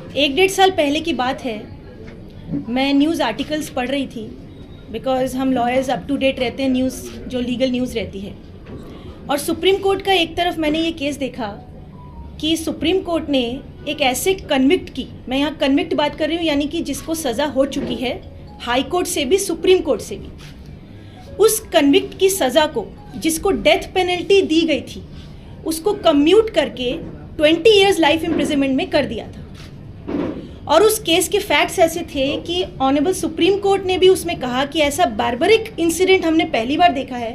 एक डेढ़ साल पहले की बात है, मैं न्यूज़ आर्टिकल्स पढ़ रही थी बिकॉज़ हम लॉयर्स अप टू डेट रहते हैं न्यूज़ जो लीगल न्यूज़ रहती है। और सुप्रीम कोर्ट का एक तरफ मैंने ये केस देखा कि सुप्रीम कोर्ट ने एक ऐसे कन्विक्ट की, मैं यहाँ कन्विक्ट बात कर रही हूँ यानी कि जिसको सज़ा हो चुकी है हाई कोर्ट से भी सुप्रीम कोर्ट से भी, उस कन्विक्ट की सज़ा को जिसको डेथ पेनल्टी दी गई थी उसको कम्यूट करके 20 इयर्स लाइफ इम्प्रिजनमेंट में कर दिया था। और उस केस के फैक्ट्स ऐसे थे कि ऑनरेबल सुप्रीम कोर्ट ने भी उसमें कहा कि ऐसा बार्बरिक इंसिडेंट हमने पहली बार देखा है।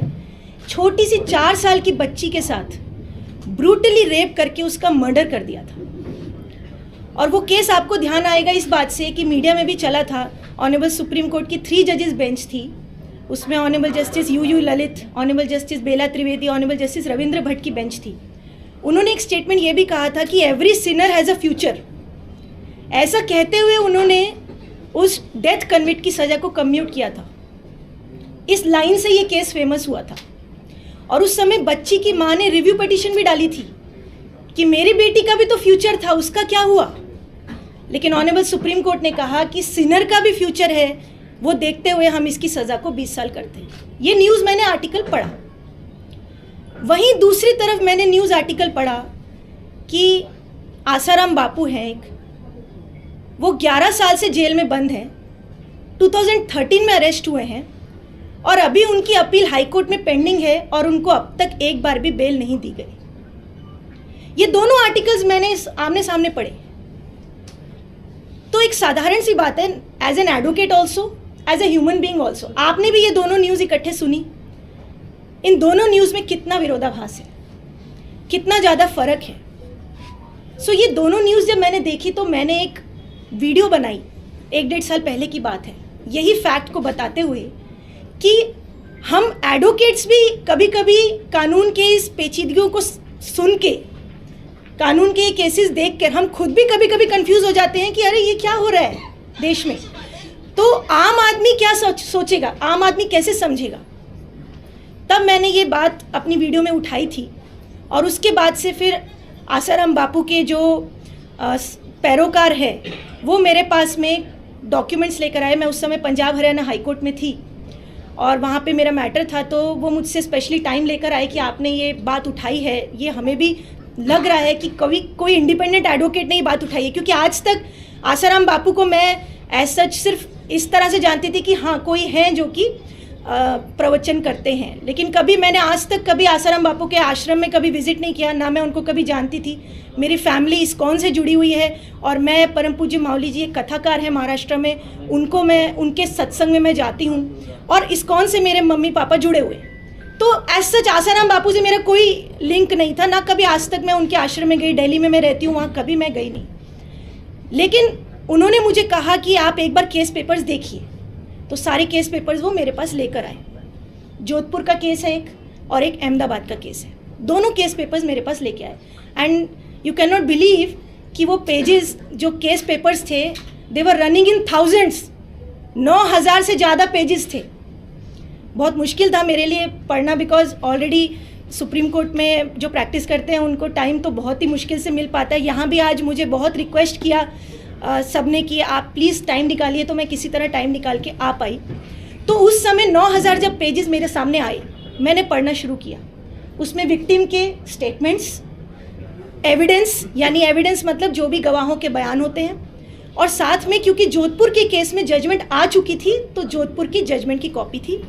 छोटी सी 4 साल की बच्ची के साथ ब्रूटली रेप करके उसका मर्डर कर दिया था। और वो केस आपको ध्यान आएगा इस बात से कि मीडिया में भी चला था। ऑनरेबल सुप्रीम कोर्ट की 3 जजेस बेंच थी, उसमें honourable justice U Lalit, honourable justice Bela Trivedi, honourable justice Ravindra Bhat की बेंच थी। उन्होंने एक स्टेटमेंट ये भी कहा था कि every Sinner has a future. ऐसा कहते हुए उन्होंने उस डेथ कन्विक्ट की सज़ा को कम्यूट किया था। इस लाइन से ये केस फेमस हुआ था। और उस समय बच्ची की माँ ने रिव्यू पिटीशन भी डाली थी कि मेरी बेटी का भी तो फ्यूचर था, उसका क्या हुआ। लेकिन ऑनरेबल सुप्रीम कोर्ट ने कहा कि सिनर का भी फ्यूचर है, वो देखते हुए हम इसकी सज़ा को 20 साल करते हैं। ये न्यूज़ मैंने आर्टिकल पढ़ा। वहीं दूसरी तरफ मैंने न्यूज़ आर्टिकल पढ़ा कि आसाराम बापू हैं एक, वो 11 साल से जेल में बंद हैं, 2013 में अरेस्ट हुए हैं और अभी उनकी अपील हाई कोर्ट में पेंडिंग है और उनको अब तक एक बार भी बेल नहीं दी गई। ये दोनों आर्टिकल्स मैंने आमने सामने पढ़े। तो एक साधारण सी बात है, as an advocate also, as a human being also, आपने भी ये दोनों न्यूज़ इकट्ठे सुनी। इन दोनों न्यूज़ में कितना विरोधाभास है, कितना ज़्यादा फर्क है। सो ये दोनों न्यूज़ जब मैंने देखी तो मैंने एक वीडियो बनाई, 1-1.5 साल पहले की बात है, यही फैक्ट को बताते हुए कि हम एडवोकेट्स भी कभी कभी कानून के इस पेचीदगियों को सुन के, कानून के केसेस देख कर हम खुद भी कभी कभी कंफ्यूज हो जाते हैं कि अरे ये क्या हो रहा है देश में। तो आम आदमी क्या सोचेगा, आम आदमी कैसे समझेगा। तब मैंने ये बात अपनी वीडियो में उठाई थी और उसके बाद से फिर आसाराम बापू के जो पैरोकार है वो मेरे पास में डॉक्यूमेंट्स लेकर आए। मैं उस समय पंजाब हरियाणा हाई कोर्ट में थी और वहाँ पे मेरा मैटर था, तो वो मुझसे स्पेशली टाइम लेकर आए कि आपने ये बात उठाई है, ये हमें भी लग रहा है कि कभी कोई इंडिपेंडेंट एडवोकेट ने ये बात उठाई है। क्योंकि आज तक आसाराम बापू को मैं एज सच सिर्फ इस तरह से जानती थी कि हाँ कोई हैं जो कि प्रवचन करते हैं, लेकिन कभी मैंने आज तक कभी आसाराम बापू के आश्रम में कभी विजिट नहीं किया, ना मैं उनको कभी जानती थी। मेरी फैमिली इस्कॉन से जुड़ी हुई है और मैं परम पूज्य माऊली जी एक कथाकार है महाराष्ट्र में, उनको मैं उनके सत्संग में मैं जाती हूँ और इस्कॉन से मेरे मम्मी पापा जुड़े हुए। तो एज सच आसाराम बापू से मेरा कोई लिंक नहीं था, ना कभी आज तक मैं उनके आश्रम में गई। दिल्ली में मैं रहती हूँ, वहाँ कभी मैं गई नहीं। लेकिन उन्होंने मुझे कहा कि आप एक बार केस पेपर्स देखिए, तो सारे केस पेपर्स वो मेरे पास लेकर आए। जोधपुर का केस है एक और एक अहमदाबाद का केस है, दोनों केस पेपर्स मेरे पास लेके आए। And you can not believe कि वो पेजेस जो केस पेपर्स थे दे वर रनिंग इन थाउजेंड्स, 9,000 से ज़्यादा पेजेस थे। बहुत मुश्किल था मेरे लिए पढ़ना बिकॉज ऑलरेडी सुप्रीम कोर्ट में जो प्रैक्टिस करते हैं उनको टाइम तो बहुत ही मुश्किल से मिल पाता है। यहाँ भी आज मुझे बहुत रिक्वेस्ट किया सबने कि आप प्लीज़ टाइम निकालिए, तो मैं किसी तरह टाइम निकाल के आ पाई। तो उस समय 9,000 जब पेजेस मेरे सामने आए, मैंने पढ़ना शुरू किया। उसमें विक्टिम के स्टेटमेंट्स, एविडेंस, यानी एविडेंस मतलब जो भी गवाहों के बयान होते हैं, और साथ में क्योंकि जोधपुर के केस में जजमेंट आ चुकी थी तो जोधपुर की जजमेंट की कॉपी थी।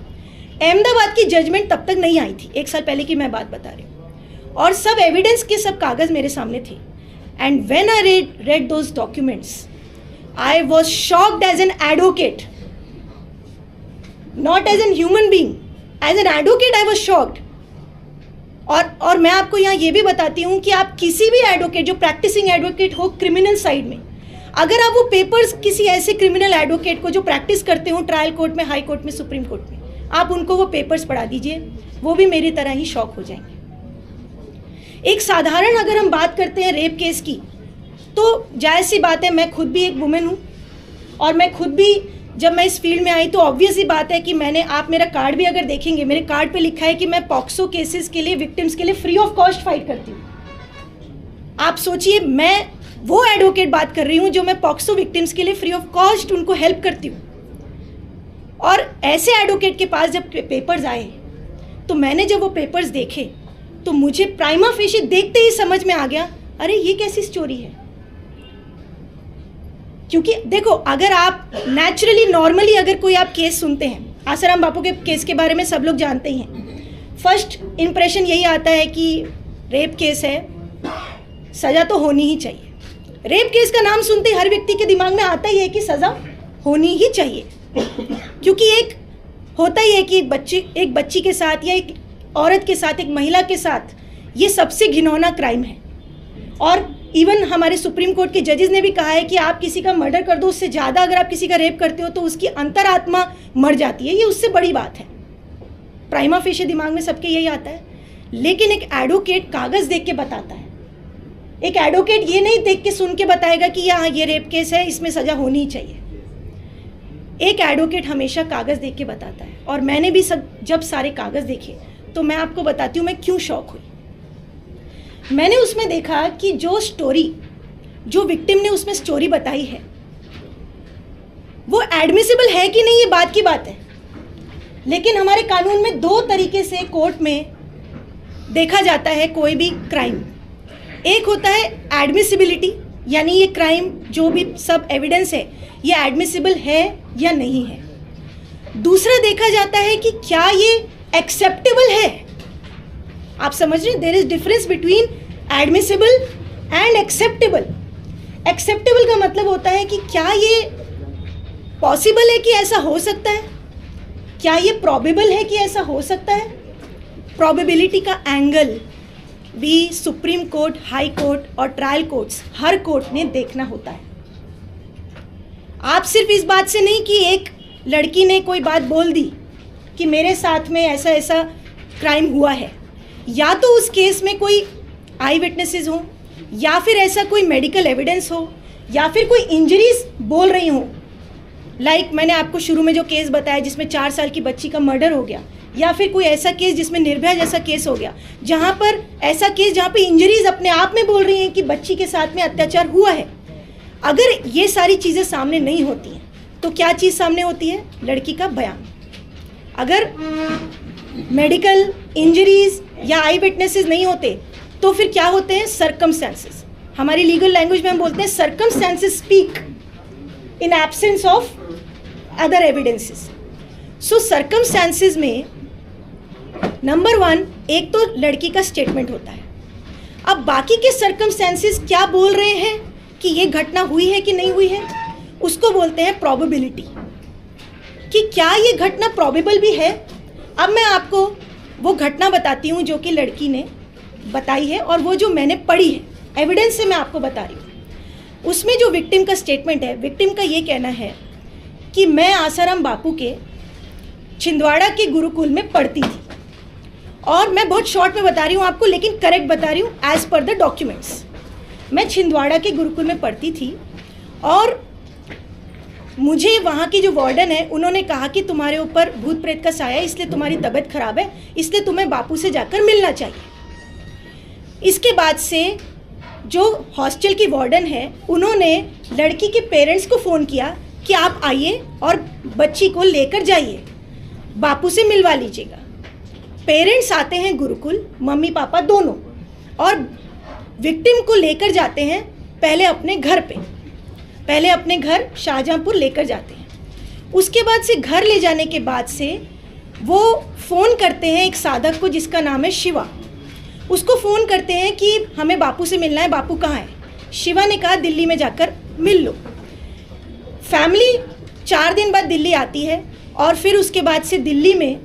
अहमदाबाद की जजमेंट तब तक नहीं आई थी, 1 साल पहले की मैं बात बता रही हूँ। और सब एविडेंस के सब कागज़ मेरे सामने थे। And when I read those documents, I was shocked as an advocate, not as a human being. As an advocate, I was shocked. और मैं आपको यहाँ ये भी बताती हूँ कि आप किसी भी एडवोकेट जो प्रैक्टिसिंग एडवोकेट हो क्रिमिनल साइड में, अगर आप वो पेपर्स किसी ऐसे क्रिमिनल एडवोकेट को जो प्रैक्टिस करते हो ट्रायल कोर्ट में, हाई कोर्ट में, सुप्रीम कोर्ट में, आप उनको वो पेपर्स पढ़ा दीजिए, वो भी मेरी तरह ही शॉक हो जाएंगे। एक साधारण अगर हम बात करते हैं रेप केस की, तो जायज़ सी बात है, मैं खुद भी एक वुमेन हूँ और मैं खुद भी जब मैं इस फील्ड में आई तो ऑब्वियस ही बात है कि मैंने, आप मेरा कार्ड भी अगर देखेंगे, मेरे कार्ड पे लिखा है कि मैं पॉक्सो केसेस के लिए, विक्टिम्स के लिए फ्री ऑफ कॉस्ट फाइट करती हूँ। आप सोचिए, मैं वो एडवोकेट बात कर रही हूँ जो मैं पॉक्सो विक्टिम्स के लिए फ्री ऑफ कॉस्ट उनको हेल्प करती हूँ। और ऐसे एडवोकेट के पास जब पेपर्स आए तो मैंने जब वो पेपर्स देखे तो मुझे प्राइमा फेशी देखते ही समझ में आ गया, अरे ये कैसी स्टोरी है। क्योंकि देखो, अगर आप नेचुरली नॉर्मली अगर कोई आप केस सुनते हैं, आसाराम बापू के केस के बारे में सब लोग जानते ही हैं, फर्स्ट इंप्रेशन यही आता है कि रेप केस है, सज़ा तो होनी ही चाहिए। रेप केस का नाम सुनते ही हर व्यक्ति के दिमाग में आता ही है कि सज़ा होनी ही चाहिए, क्योंकि एक होता ही है कि एक बच्ची के साथ या एक औरत के साथ, एक महिला के साथ ये सबसे घिनौना क्राइम है। और इवन हमारे सुप्रीम कोर्ट के जजेस ने भी कहा है कि आप किसी का मर्डर कर दो, उससे ज़्यादा अगर आप किसी का रेप करते हो तो उसकी अंतरात्मा मर जाती है, ये उससे बड़ी बात है। प्राइमा फेशी दिमाग में सबके यही आता है। लेकिन एक एडवोकेट कागज़ देख के बताता है। एक एडवोकेट ये नहीं देख के सुन के बताएगा कि हाँ ये रेप केस है, इसमें सज़ा होनी ही चाहिए। एक एडवोकेट हमेशा कागज़ देख के बताता है। और मैंने भी जब सारे कागज़ देखे तो मैं आपको बताती हूँ मैं क्यों शॉक हुई। मैंने उसमें देखा कि जो विक्टिम ने उसमें स्टोरी बताई है वो एडमिसिबल है कि नहीं, ये बात की बात है। लेकिन हमारे कानून में दो तरीके से कोर्ट में देखा जाता है कोई भी क्राइम। एक होता है एडमिसिबिलिटी, यानी ये क्राइम जो भी सब एविडेंस है ये एडमिसिबल है या नहीं है। दूसरा देखा जाता है कि क्या ये एक्सेप्टेबल है। आप समझ रहे हैं, there is difference between admissible and acceptable. Acceptable का मतलब होता है कि क्या ये पॉसिबल है कि ऐसा हो सकता है, क्या ये प्रॉबेबल है कि ऐसा हो सकता है। प्रोबेबिलिटी का एंगल भी सुप्रीम कोर्ट, हाई कोर्ट और ट्रायल कोर्ट्स हर कोर्ट में देखना होता है। आप सिर्फ इस बात से नहीं कि एक लड़की ने कोई बात बोल दी कि मेरे साथ में ऐसा ऐसा क्राइम हुआ है, या तो उस केस में कोई आई विटनेसेस हो, या फिर ऐसा कोई मेडिकल एविडेंस हो, या फिर कोई इंजरीज बोल रही हो। लाइक मैंने आपको शुरू में जो केस बताया जिसमें 4 साल की बच्ची का मर्डर हो गया, या फिर कोई ऐसा केस जिसमें निर्भया जैसा केस हो गया, जहाँ पर ऐसा केस जहाँ पे इंजरीज अपने आप में बोल रही हैं कि बच्ची के साथ में अत्याचार हुआ है। अगर ये सारी चीज़ें सामने नहीं होती हैं तो क्या चीज़ सामने होती है? लड़की का बयान। अगर मेडिकल इंजरीज या आई विटनेसेस नहीं होते तो फिर क्या होते हैं? सर्कमस्टेंसेस। हमारी लीगल लैंग्वेज में हम बोलते हैं circumstances speak in absence of other evidences. So circumstances में नंबर 1 एक तो लड़की का स्टेटमेंट होता है। अब बाकी के सर्कमस्टेंसेस क्या बोल रहे हैं कि ये घटना हुई है कि नहीं हुई है, उसको बोलते हैं प्रोबेबिलिटी, कि क्या ये घटना प्रोबेबल भी है। अब मैं आपको वो घटना बताती हूँ जो कि लड़की ने बताई है और वो जो मैंने पढ़ी है, एविडेंस से मैं आपको बता रही हूँ। उसमें जो विक्टिम का स्टेटमेंट है, विक्टिम का ये कहना है कि मैं आसाराम बापू के छिंदवाड़ा के गुरुकुल में पढ़ती थी। और मैं बहुत शॉर्ट में बता रही हूँ आपको, लेकिन करेक्ट बता रही हूँ एज पर द डॉक्यूमेंट्स। मैं छिंदवाड़ा के गुरुकुल में पढ़ती थी और मुझे वहाँ की जो वार्डन है उन्होंने कहा कि तुम्हारे ऊपर भूत प्रेत का साया है, इसलिए तुम्हारी तबीयत खराब है, इसलिए तुम्हें बापू से जाकर मिलना चाहिए। इसके बाद से जो हॉस्टल की वार्डन है उन्होंने लड़की के पेरेंट्स को फ़ोन किया कि आप आइए और बच्ची को लेकर जाइए, बापू से मिलवा लीजिएगा। पेरेंट्स आते हैं गुरुकुल, मम्मी पापा दोनों, और विक्टिम को लेकर जाते हैं पहले अपने घर पे, पहले अपने घर शाहजहाँपुर लेकर जाते हैं। उसके बाद से घर ले जाने के बाद से वो फ़ोन करते हैं एक साधक को जिसका नाम है शिवा। उसको फ़ोन करते हैं कि हमें बापू से मिलना है, बापू कहाँ है। शिवा ने कहा दिल्ली में जाकर मिल लो। फैमिली 4 दिन बाद दिल्ली आती है और फिर उसके बाद से दिल्ली में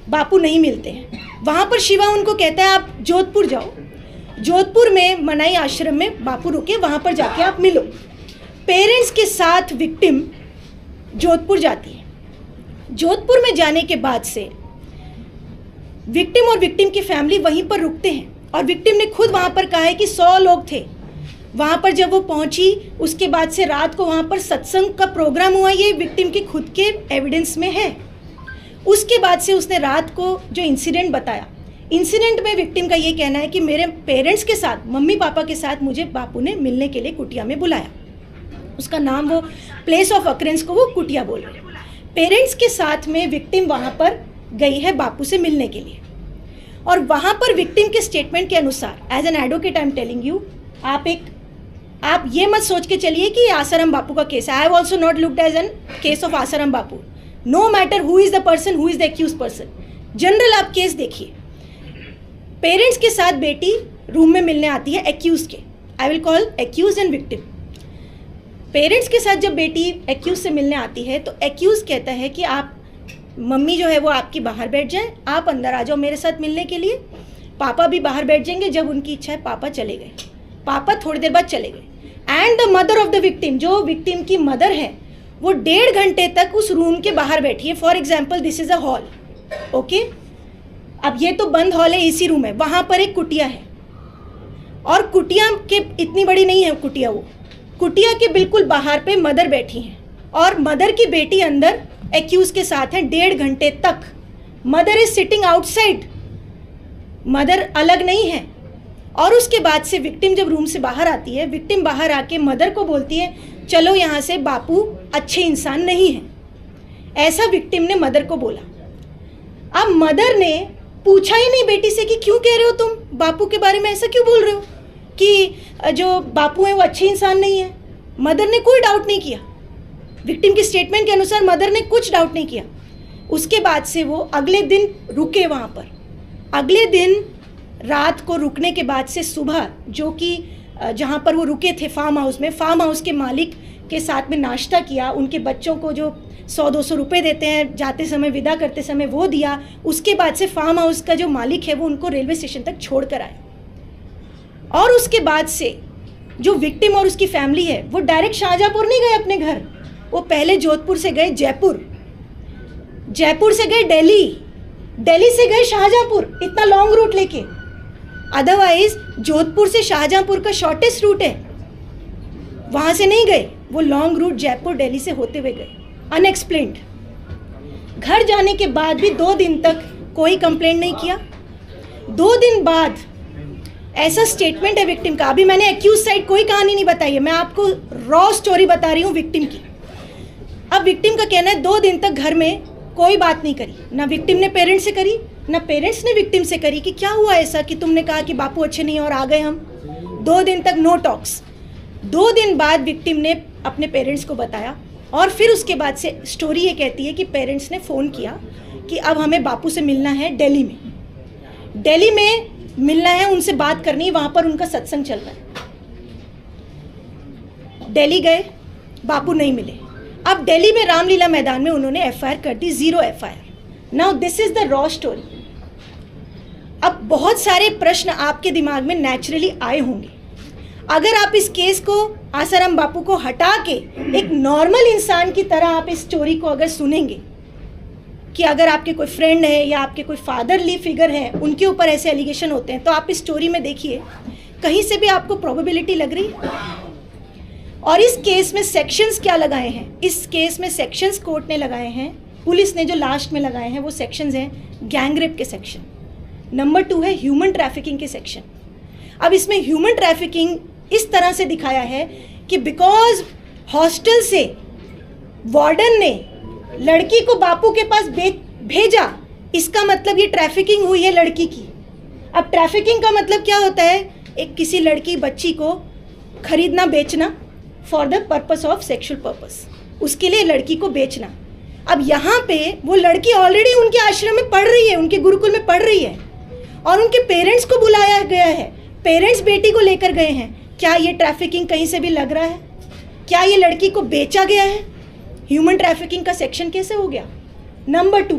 बापू नहीं मिलते हैं। वहाँ पर शिवा उनको कहता है आप जोधपुर जाओ, जोधपुर में मनाई आश्रम में बापू रुके, वहाँ पर जाके आप मिलो। पेरेंट्स के साथ विक्टिम जोधपुर जाती है। जोधपुर में जाने के बाद से विक्टिम और विक्टिम की फैमिली वहीं पर रुकते हैं और विक्टिम ने खुद वहाँ पर कहा है कि 100 लोग थे वहाँ पर। जब वो पहुँची उसके बाद से रात को वहाँ पर सत्संग का प्रोग्राम हुआ, ये विक्टिम के खुद के एविडेंस में है। उसके बाद से उसने रात को जो इंसिडेंट बताया, इंसिडेंट में विक्टिम का ये कहना है कि मेरे पेरेंट्स के साथ, मम्मी पापा के साथ मुझे बापू ने मिलने के लिए कुटिया में बुलाया। उसका नाम, वो प्लेस ऑफ अकरेंस को वो कुटिया बोल रहे हैं। पेरेंट्स के साथ में विक्टिम वहाँ पर गई है बापू से मिलने के लिए, और वहाँ पर विक्टिम के स्टेटमेंट के अनुसार, as an advocate I am telling you, आप ये मत सोच के चलिए कि आसाराम बापू का केस है। I have also not looked as an case of Asaram Bapu. No matter who is the person, who is the accuse person, general आप केस देखिए। पेरेंट्स के साथ बेटी रूम में मिलने आती है एक्यूज के, I will call accuse and victim. Parents के साथ जब बेटी एक्यूज से मिलने आती है तो एक्यूज कहता है कि आप, मम्मी जो है वो आपकी बाहर बैठ जाए, आप अंदर आ जाओ मेरे साथ मिलने के लिए। पापा भी बाहर बैठ जाएंगे, जब उनकी इच्छा है पापा चले गए। पापा थोड़ी देर बाद चले गए। And the mother of the victim, जो विक्टिम की मदर है, वो 1.5 घंटे तक उस रूम के बाहर बैठी है। For example this is a hall, okay. अब ये तो बंद हॉल है, एसी रूम है, वहाँ पर एक कुटिया है, और कुटिया के इतनी बड़ी नहीं है कुटिया, वो कुटिया के बिल्कुल बाहर पे मदर बैठी हैं, और मदर की बेटी अंदर एक्यूज के साथ है 1.5 घंटे तक। Mother is sitting outside, mother अलग नहीं है। और उसके बाद से विक्टिम जब रूम से बाहर आती है, विक्टिम बाहर आके मदर को बोलती है चलो यहाँ से, बापू अच्छे इंसान नहीं है, ऐसा विक्टिम ने मदर को बोला। अब मदर ने पूछा ही नहीं बेटी से कि क्यों कह रहे हो तुम बापू के बारे में, ऐसा क्यों बोल रहे हो कि जो बापू हैं वो अच्छे इंसान नहीं है। मदर ने कोई डाउट नहीं किया, विक्टिम के स्टेटमेंट के अनुसार मदर ने कुछ डाउट नहीं किया। उसके बाद से वो अगले दिन रुके वहाँ पर। अगले दिन रात को रुकने के बाद से सुबह, जो कि जहाँ पर वो रुके थे फार्म हाउस में, फार्म हाउस के मालिक के साथ में नाश्ता किया, उनके बच्चों को जो 100-200 रुपये देते हैं जाते समय, विदा करते समय, वो दिया। उसके बाद से फार्म हाउस का जो मालिक है वो उनको रेलवे स्टेशन तक छोड़ कर आया। और उसके बाद से जो विक्टिम और उसकी फैमिली है वो डायरेक्ट शाहजहाँपुर नहीं गए अपने घर, वो पहले जोधपुर से गए जयपुर, जयपुर से गए दिल्ली, दिल्ली से गए शाहजहाँपुर, इतना लॉन्ग रूट लेके। अदरवाइज जोधपुर से शाहजहाँपुर का शॉर्टेस्ट रूट है, वहाँ से नहीं गए, वो लॉन्ग रूट जयपुर दिल्ली से होते हुए गए अनएक्सप्लेन्ड। घर जाने के बाद भी 2 दिन तक कोई कंप्लेंट नहीं किया। 2 दिन बाद ऐसा स्टेटमेंट है विक्टिम का। अभी मैंने एक्यूज साइड कोई कहानी नहीं बताई है, मैं आपको रॉ स्टोरी बता रही हूँ विक्टिम की। अब विक्टिम का कहना है 2 दिन तक घर में कोई बात नहीं करी, ना विक्टिम ने पेरेंट्स से करी, ना पेरेंट्स ने विक्टिम से करी कि क्या हुआ ऐसा कि तुमने कहा कि बापू अच्छे नहीं और आ गए हम। 2 दिन तक नो टॉक्स। 2 दिन बाद विक्टिम ने अपने पेरेंट्स को बताया, और फिर उसके बाद से स्टोरी ये कहती है कि पेरेंट्स ने फ़ोन किया कि अब हमें बापू से मिलना है दिल्ली में, दिल्ली में मिलना है, उनसे बात करनी है, वहाँ पर उनका सत्संग चल रहा है। दिल्ली गए, बापू नहीं मिले। अब दिल्ली में रामलीला मैदान में उन्होंने एफआईआर कर दी, 0 FIR. Now this is the raw story. अब बहुत सारे प्रश्न आपके दिमाग में नेचुरली आए होंगे। अगर आप इस केस को, आसाराम बापू को हटा के एक नॉर्मल इंसान की तरह आप इस स्टोरी को अगर सुनेंगे कि अगर आपके कोई फ्रेंड है या आपके कोई फादरली फिगर है, उनके ऊपर ऐसे एलिगेशन होते हैं, तो आप इस स्टोरी में देखिए कहीं से भी आपको प्रोबेबिलिटी लग रही है। और इस केस में सेक्शंस क्या लगाए हैं, इस केस में सेक्शंस कोर्ट ने लगाए हैं, पुलिस ने जो लास्ट में लगाए हैं वो सेक्शंस हैं गैंग रेप के सेक्शन, नंबर 2 है ह्यूमन ट्रैफिकिंग के सेक्शन। अब इसमें ह्यूमन ट्रैफिकिंग इस तरह से दिखाया है कि बिकॉज हॉस्टल से वार्डन ने लड़की को बापू के पास भेजा, इसका मतलब ये ट्रैफिकिंग हुई है लड़की की। अब ट्रैफिकिंग का मतलब क्या होता है, एक किसी लड़की बच्ची को खरीदना बेचना for the purpose of sexual purpose, उसके लिए लड़की को बेचना। अब यहाँ पे वो लड़की ऑलरेडी उनके आश्रम में पढ़ रही है, उनके गुरुकुल में पढ़ रही है, और उनके पेरेंट्स को बुलाया गया है, पेरेंट्स बेटी को लेकर गए हैं। क्या ये ट्रैफिकिंग कहीं से भी लग रहा है? क्या ये लड़की को बेचा गया है? ह्यूमन ट्रैफिकिंग का सेक्शन कैसे हो गया? नंबर 2,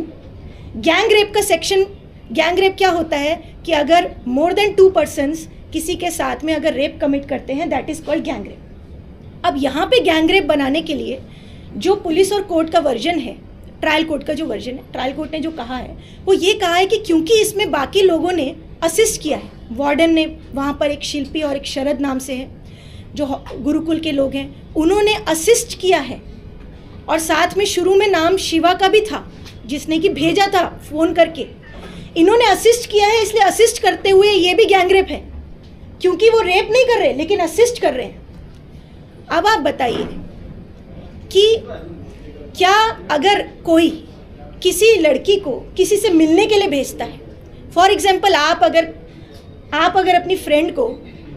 गैंग रेप का सेक्शन। गैंग रेप क्या होता है कि अगर मोर देन 2 पर्सन्स किसी के साथ में अगर रेप कमिट करते हैं, that is called gang rape. अब यहाँ पे गैंग रेप बनाने के लिए जो पुलिस और कोर्ट का वर्जन है, ट्रायल कोर्ट का जो वर्जन है, ट्रायल कोर्ट ने जो कहा है वो ये कहा है कि क्योंकि इसमें बाकी लोगों ने असिस्ट किया है, वार्डन ने, वहाँ पर एक शिल्पी और एक शरद नाम से है जो गुरुकुल के लोग हैं, उन्होंने असिस्ट किया है, और साथ में शुरू में नाम शिवा का भी था जिसने कि भेजा था फ़ोन करके। इन्होंने असिस्ट किया है, इसलिए असिस्ट करते हुए ये भी गैंग रेप है, क्योंकि वो रेप नहीं कर रहे लेकिन असिस्ट कर रहे हैं। अब आप बताइए कि क्या अगर कोई किसी लड़की को किसी से मिलने के लिए भेजता है, फॉर एग्जाम्पल आप अगर अपनी फ्रेंड को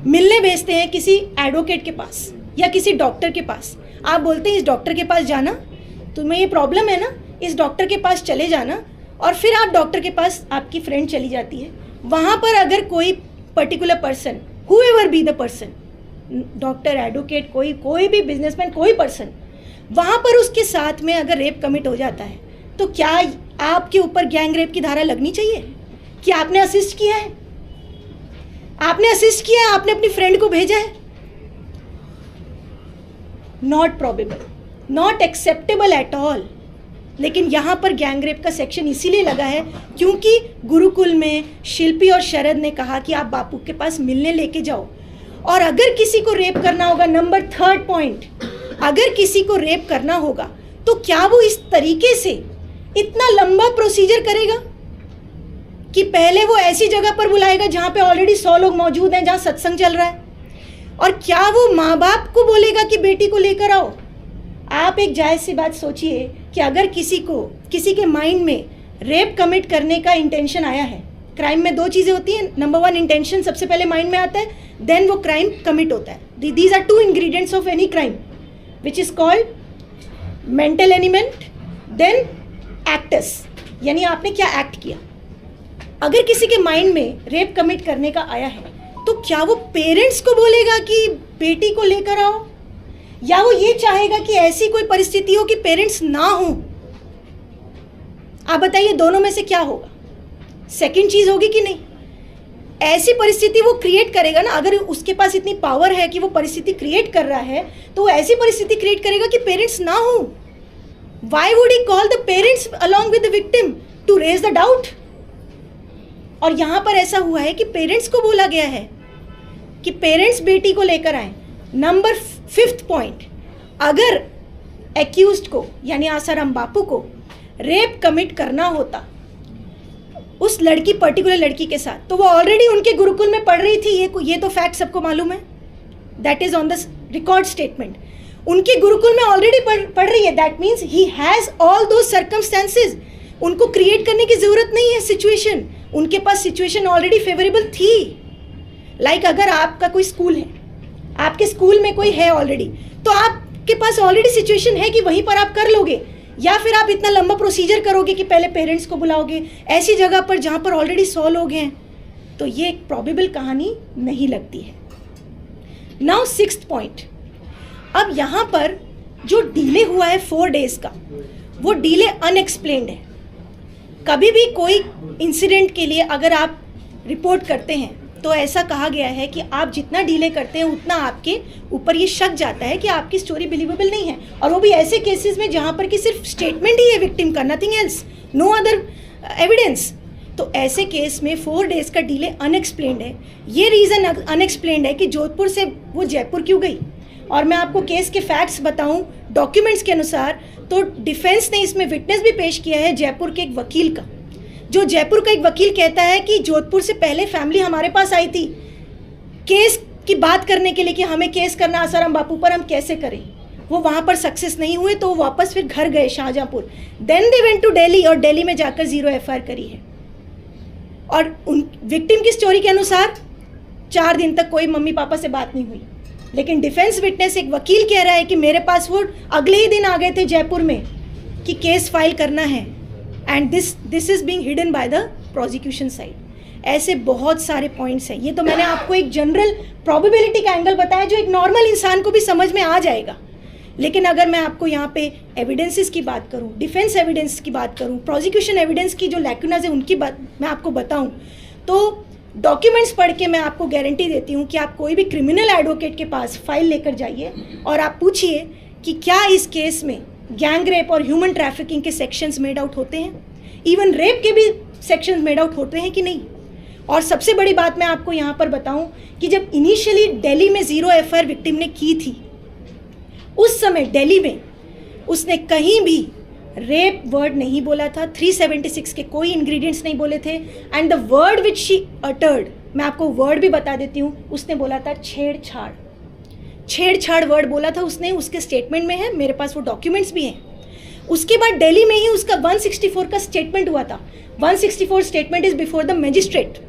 मिलने भेजते हैं किसी एडवोकेट के पास या किसी डॉक्टर के पास, आप बोलते हैं इस डॉक्टर के पास जाना, तुम्हें ये प्रॉब्लम है ना, इस डॉक्टर के पास चले जाना, और फिर आप डॉक्टर के पास आपकी फ्रेंड चली जाती है। वहाँ पर अगर कोई particular person, whoever be the person, doctor, advocate, कोई भी बिजनेसमैन, कोई पर्सन, वहाँ पर उसके साथ में अगर रेप कमिट हो जाता है, तो क्या आपके ऊपर गैंग रेप की धारा लगनी चाहिए कि आपने असिस्ट किया है? आपने असिस्ट किया है, आपने अपनी फ्रेंड को भेजा है। Not probable, not acceptable at all. लेकिन यहाँ पर गैंग रेप का सेक्शन इसीलिए लगा है क्योंकि गुरुकुल में शिल्पी और शरद ने कहा कि आप बापू के पास मिलने लेके जाओ, और अगर किसी को रेप करना होगा, नंबर 3rd पॉइंट, अगर किसी को रेप करना होगा तो क्या वो इस तरीके से इतना लंबा प्रोसीजर करेगा कि पहले वो ऐसी जगह पर बुलाएगा जहाँ पे ऑलरेडी 100 लोग मौजूद हैं, जहाँ सत्संग चल रहा है, और क्या वो माँ बाप को बोलेगा कि बेटी को लेकर आओ? आप एक जायज़ सी बात सोचिए कि अगर किसी के माइंड में रेप कमिट करने का इंटेंशन आया है, क्राइम में 2 चीज़ें होती हैं, नंबर 1 इंटेंशन सबसे पहले माइंड में आता है, देन वो क्राइम कमिट होता है। These are 2 ingredients of any crime which is called mental element, then actus, यानी आपने क्या एक्ट किया। अगर किसी के माइंड में रेप कमिट करने का आया है तो क्या वो पेरेंट्स को बोलेगा कि बेटी को लेकर आओ, या वो ये चाहेगा कि ऐसी कोई परिस्थिति हो कि पेरेंट्स ना हो? आप बताइए, दोनों में से क्या होगा? सेकंड चीज होगी कि नहीं? ऐसी परिस्थिति वो क्रिएट करेगा ना, अगर उसके पास इतनी पावर है कि वो परिस्थिति क्रिएट कर रहा है, तो वो ऐसी परिस्थिति क्रिएट करेगा कि पेरेंट्स ना हो। Why would he call the parents along with the victim to raise the doubt? और यहां पर ऐसा हुआ है कि पेरेंट्स को बोला गया है कि पेरेंट्स बेटी को लेकर आए। नंबर 5th पॉइंट, अगर एक्यूज्ड को यानी आसाराम बापू को रेप कमिट करना होता उस लड़की, पर्टिकुलर लड़की के साथ, तो वो ऑलरेडी उनके गुरुकुल में पढ़ रही थी। ये तो फैक्ट सबको मालूम है, that is on the record statement. उनके गुरुकुल में ऑलरेडी पढ़ रही है, that means he has all दो सर्कमस्टेंसेज। उनको क्रिएट करने की जरूरत नहीं है सिचुएशन, उनके पास सिचुएशन ऑलरेडी फेवरेबल थी। लाइक अगर आपका कोई स्कूल है, आपके स्कूल में कोई है ऑलरेडी, तो आपके पास ऑलरेडी सिचुएशन है कि वहीं पर आप कर लोगे, या फिर आप इतना लंबा प्रोसीजर करोगे कि पहले पेरेंट्स को बुलाओगे ऐसी जगह पर जहाँ पर ऑलरेडी 100 लोग हैं। तो ये एक प्रॉबेबल कहानी नहीं लगती है। नाउ 6th पॉइंट, अब यहाँ पर जो डिले हुआ है 4 डेज का, वो डिले अनएक्सप्लेन्ड है। कभी भी कोई इंसिडेंट के लिए अगर आप रिपोर्ट करते हैं तो ऐसा कहा गया है कि आप जितना डिले करते हैं उतना आपके ऊपर ये शक जाता है कि आपकी स्टोरी बिलीवेबल नहीं है, और वो भी ऐसे केसेस में जहाँ पर कि सिर्फ स्टेटमेंट ही है विक्टिम का, nothing else, no other evidence. तो ऐसे केस में 4 डेज का डिले अनएक्सप्लेन्ड है। ये रीज़न अनएक्सप्लेन्ड है कि जोधपुर से वो जयपुर क्यों गई। और मैं आपको केस के फैक्ट्स बताऊं डॉक्यूमेंट्स के अनुसार, तो डिफेंस ने इसमें विटनेस भी पेश किया है जयपुर के एक वकील का, जो जयपुर का एक वकील कहता है कि जोधपुर से पहले फैमिली हमारे पास आई थी केस की बात करने के लिए कि हमें केस करना आसाराम बापू पर, हम कैसे करें। वो वहाँ पर सक्सेस नहीं हुए तो वापस फिर घर गए Shahjahanpur. Then they went to Delhi, और दिल्ली में जाकर 0 FIR करी है। और उन विक्टिम की स्टोरी के अनुसार 4 दिन तक कोई मम्मी पापा से बात नहीं हुई, लेकिन डिफेंस विटनेस एक वकील कह रहा है कि मेरे पास वो अगले ही दिन आ गए थे जयपुर में कि केस फाइल करना है, and this is being hidden by the prosecution side. ऐसे बहुत सारे पॉइंट्स हैं। ये तो मैंने आपको एक जनरल प्रोबेबिलिटी का एंगल बताया जो एक नॉर्मल इंसान को भी समझ में आ जाएगा। लेकिन अगर मैं आपको यहाँ पे एविडेंसेस की बात करूँ, डिफेंस एविडेंस की बात करूँ, प्रोसिक्यूशन एविडेंस की जो लैक्यूनाज है उनकी बात मैं आपको बताऊँ, तो डॉक्यूमेंट्स पढ़ के मैं आपको गारंटी देती हूँ कि आप कोई भी क्रिमिनल एडवोकेट के पास फाइल लेकर जाइए और आप पूछिए कि क्या इस केस में गैंग रेप और ह्यूमन ट्रैफिकिंग के सेक्शंस मेड आउट होते हैं, इवन रेप के भी सेक्शंस मेड आउट होते हैं कि नहीं। और सबसे बड़ी बात मैं आपको यहाँ पर बताऊँ कि जब इनिशियली दिल्ली में 0 FIR विक्टिम ने की थी, उस समय दिल्ली में उसने कहीं भी रेप वर्ड नहीं बोला था, 376 के कोई इंग्रेडिएंट्स नहीं बोले थे, and the word which she uttered, मैं आपको वर्ड भी बता देती हूँ, उसने बोला था छेड़छाड़। छेड़छाड़ वर्ड बोला था उसने, उसके स्टेटमेंट में है, मेरे पास वो डॉक्यूमेंट्स भी हैं। उसके बाद दिल्ली में ही उसका 164 का स्टेटमेंट हुआ था। 164 statement is before the magistrate,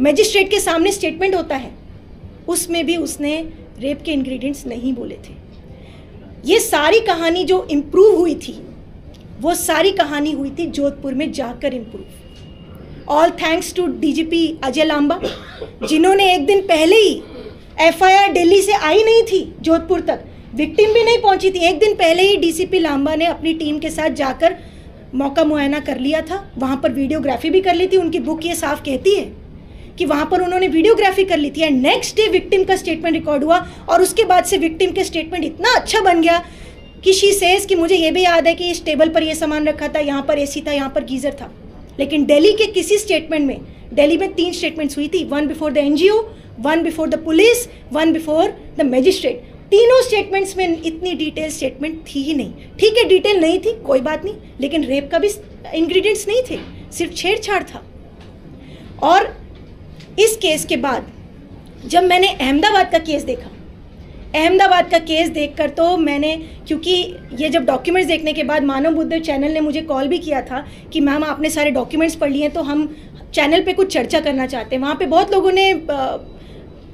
magistrate के सामने स्टेटमेंट होता है, उसमें भी उसने रेप के इंग्रेडिएंट्स नहीं बोले थे। ये सारी कहानी जो इम्प्रूव हुई थी, वो सारी कहानी हुई थी जोधपुर में जाकर improve. All thanks to DGP Ajay Lamba, जिन्होंने एक दिन पहले ही, एफआईआर दिल्ली से आई नहीं थी जोधपुर तक, विक्टिम भी नहीं पहुंची थी, एक दिन पहले ही डीसीपी लांबा ने अपनी टीम के साथ जाकर मौका मुआयना कर लिया था, वहाँ पर वीडियोग्राफी भी कर ली थी। उनकी बुक ये साफ कहती है कि वहाँ पर उन्होंने वीडियोग्राफी कर ली थी, एंड नेक्स्ट डे विक्टिम का स्टेटमेंट रिकॉर्ड हुआ, और उसके बाद से विक्टिम के स्टेटमेंट इतना अच्छा बन गया कि शी सेज कि मुझे ये भी याद है कि इस टेबल पर ये सामान रखा था, यहाँ पर एसी था, यहाँ पर गीज़र था। लेकिन दिल्ली के किसी स्टेटमेंट में, दिल्ली में 3 स्टेटमेंट्स हुई थी, 1 before the NGO, 1 before the police, 1 before the magistrate. तीनों स्टेटमेंट्स में इतनी डिटेल स्टेटमेंट थी ही नहीं। ठीक है, डिटेल नहीं थी, कोई बात नहीं, लेकिन रेप का भी इंग्रेडिएंट्स नहीं थे, सिर्फ छेड़छाड़ था। और इस केस के बाद जब मैंने अहमदाबाद का केस देखा, अहमदाबाद का केस देखकर तो मैंने, क्योंकि ये जब डॉक्यूमेंट्स देखने के बाद मानव बुद्धदेव चैनल ने मुझे कॉल भी किया था कि मैम आपने सारे डॉक्यूमेंट्स पढ़ लिए, तो हम चैनल पे कुछ चर्चा करना चाहते हैं। वहाँ पे बहुत लोगों ने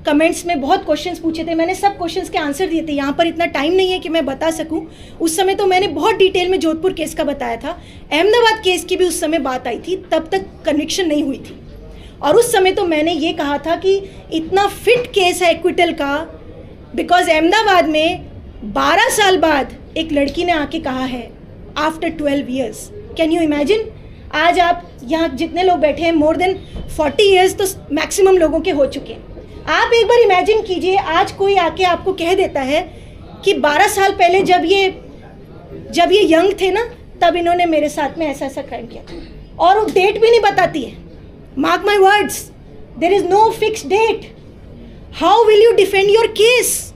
कमेंट्स में बहुत क्वेश्चंस पूछे थे, मैंने सब क्वेश्चंस के आंसर दिए थे। यहाँ पर इतना टाइम नहीं है कि मैं बता सकूँ, उस समय तो मैंने बहुत डिटेल में जोधपुर केस का बताया था। अहमदाबाद केस की भी उस समय बात आई थी, तब तक कन्विक्शन नहीं हुई थी, और उस समय तो मैंने ये कहा था कि इतना फिट केस है एक्विटल का, बिकॉज अहमदाबाद में 12 साल बाद एक लड़की ने आके कहा है after 12 years. Can you imagine? आज आप यहाँ जितने लोग बैठे हैं, मोर देन 40 ईयर्स तो मैक्सिमम लोगों के हो चुके हैं। आप एक बार इमेजिन कीजिए, आज कोई आके आपको कह देता है कि 12 साल पहले जब ये यंग थे ना, तब इन्होंने मेरे साथ में ऐसा ऐसा क्राइम किया था, और वो डेट भी नहीं बताती है। Mark my words, there is no fixed date. How will you defend your case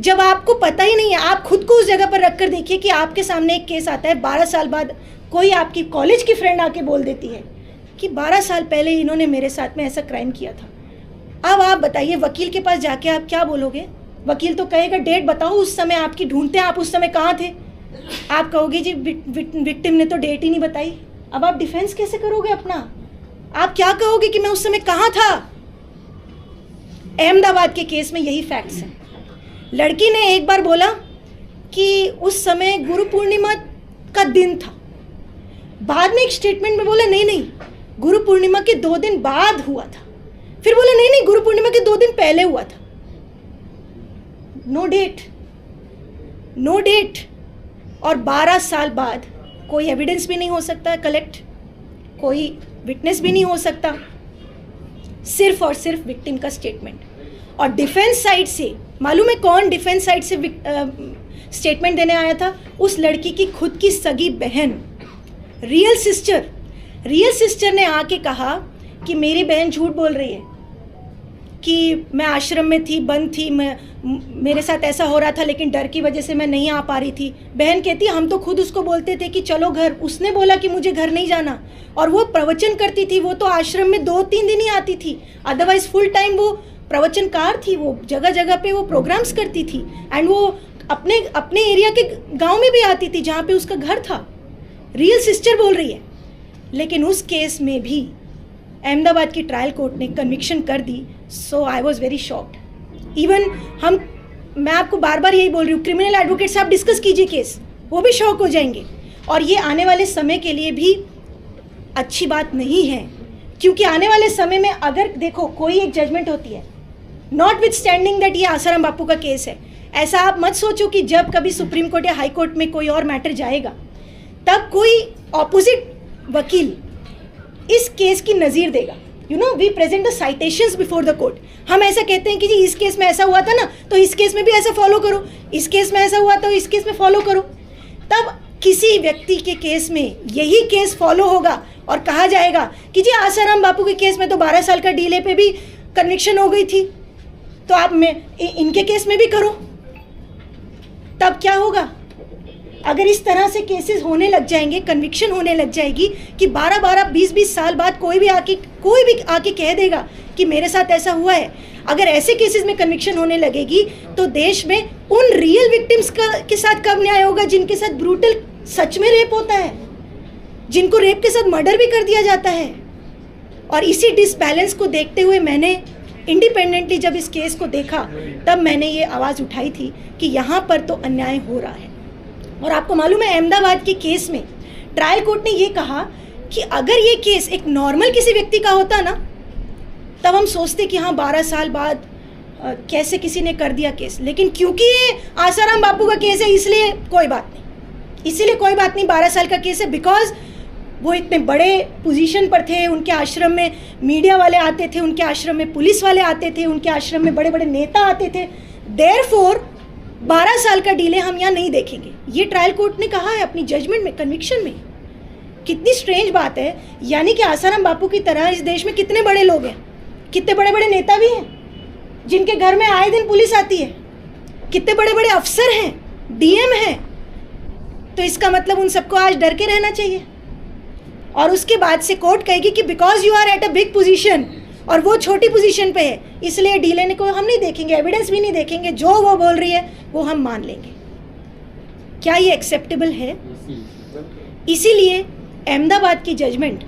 जब आपको पता ही नहीं है? आप खुद को उस जगह पर रख कर देखिए कि आपके सामने एक केस आता है, 12 साल बाद कोई आपकी कॉलेज की फ्रेंड आके बोल देती है कि 12 साल पहले इन्होंने मेरे साथ में ऐसा क्राइम किया था। अब आप बताइए, वकील के पास जाके आप क्या बोलोगे? वकील तो कहेगा डेट बताओ, उस समय आपकी ढूंढते हैं, आप उस समय कहाँ थे? आप कहोगे जी विक्टिम ने तो डेट ही नहीं बताई। अब आप डिफेंस कैसे करोगे अपना? आप क्या कहोगे कि मैं उस समय कहाँ था? अहमदाबाद के केस में यही फैक्ट्स हैं। लड़की ने एक बार बोला कि उस समय गुरु पूर्णिमा का दिन था, बाद में एक स्टेटमेंट में बोला नहीं गुरु पूर्णिमा के 2 दिन बाद हुआ था, फिर बोला नहीं गुरु पूर्णिमा के 2 दिन पहले हुआ था। No date, no date. और 12 साल बाद कोई एविडेंस भी नहीं हो सकता कलेक्ट, कोई विटनेस भी नहीं हो सकता, सिर्फ और सिर्फ विक्टिम का स्टेटमेंट। और डिफेंस साइड से मालूम है कौन डिफेंस साइड से स्टेटमेंट देने आया था? उस लड़की की खुद की सगी बहन, रियल सिस्टर ने आके कहा कि मेरी बहन झूठ बोल रही है कि मैं आश्रम में थी, बंद थी, मेरे साथ ऐसा हो रहा था, लेकिन डर की वजह से मैं नहीं आ पा रही थी। बहन कहती हम तो खुद उसको बोलते थे कि चलो घर, उसने बोला कि मुझे घर नहीं जाना, और वो प्रवचन करती थी। वो तो आश्रम में 2-3 दिन ही आती थी, अदरवाइज फुल टाइम वो प्रवचनकार थी, वो जगह जगह पे वो प्रोग्राम्स करती थी, एंड वो अपने एरिया के गांव में भी आती थी जहाँ पे उसका घर था। रियल सिस्टर बोल रही है। लेकिन उस केस में भी अहमदाबाद की ट्रायल कोर्ट ने कन्विक्शन कर दी। So I was very shocked. Even मैं आपको बार बार यही बोल रही हूँ, क्रिमिनल एडवोकेट साहब डिस्कस कीजिए केस, वो भी शॉक हो जाएंगे। और ये आने वाले समय के लिए भी अच्छी बात नहीं है, क्योंकि आने वाले समय में अगर देखो कोई एक जजमेंट होती है, नॉट विथ स्टैंडिंग दैट ये आसाराम बापू का केस है, ऐसा आप मत सोचो कि जब कभी सुप्रीम कोर्ट या हाई कोर्ट में कोई और मैटर जाएगा तब कोई ऑपोजिट वकील इस केस की नज़ीर देगा। You know, we present the citations before the court. हम ऐसा कहते हैं कि जी इस केस में ऐसा हुआ था ना, तो इस केस में भी ऐसा फॉलो करो, इस केस में ऐसा हुआ तो इस केस में फॉलो करो। तब किसी व्यक्ति के केस में यही केस फॉलो होगा और कहा जाएगा कि जी आसाराम बापू के केस में तो 12 साल का डीले पे भी कन्विक्शन हो गई थी, तो आप इनके केस में भी करो। तब क्या होगा? अगर इस तरह से केसेस होने लग जाएंगे, कन्विक्शन होने लग जाएगी कि 12-12, 20-20 साल बाद कोई भी आके कह देगा कि मेरे साथ ऐसा हुआ है, अगर ऐसे केसेस में कन्विक्शन होने लगेगी तो देश में उन रियल विक्टिम्स के साथ कब न्याय होगा जिनके साथ ब्रूटल सच में रेप होता है, जिनको रेप के साथ मर्डर भी कर दिया जाता है। और इसी डिसबैलेंस को देखते हुए मैंने इंडिपेंडेंटली जब इस केस को देखा तब मैंने ये आवाज़ उठाई थी कि यहाँ पर तो अन्याय हो रहा है। और आपको मालूम है अहमदाबाद के केस में ट्रायल कोर्ट ने ये कहा कि अगर ये केस एक नॉर्मल किसी व्यक्ति का होता ना तब हम सोचते कि हाँ 12 साल बाद कैसे किसी ने कर दिया केस, लेकिन क्योंकि ये आसाराम बापू का केस है इसलिए कोई बात नहीं, 12 साल का केस है। बिकॉज वो इतने बड़े पोजीशन पर थे, उनके आश्रम में मीडिया वाले आते थे, उनके आश्रम में पुलिस वाले आते थे, उनके आश्रम में बड़े बड़े नेता आते थे। देयरफॉर 12 साल का डिले हम यहाँ नहीं देखेंगे, ये ट्रायल कोर्ट ने कहा है अपनी जजमेंट में, कन्विक्शन में। कितनी स्ट्रेंज बात है, यानी कि आसाराम बापू की तरह इस देश में कितने बड़े लोग हैं, कितने बड़े बड़े नेता भी हैं जिनके घर में आए दिन पुलिस आती है, कितने बड़े बड़े अफसर हैं, डीएम हैं। तो इसका मतलब उन सबको आज डर के रहना चाहिए। और उसके बाद से कोर्ट कहेगी कि because you are at a big position और वो छोटी पोजीशन पे है इसलिए डीले को हम नहीं देखेंगे, एविडेंस भी नहीं देखेंगे, जो वो बोल रही है वो हम मान लेंगे। क्या ये एक्सेप्टेबल है? इसीलिए अहमदाबाद की जजमेंट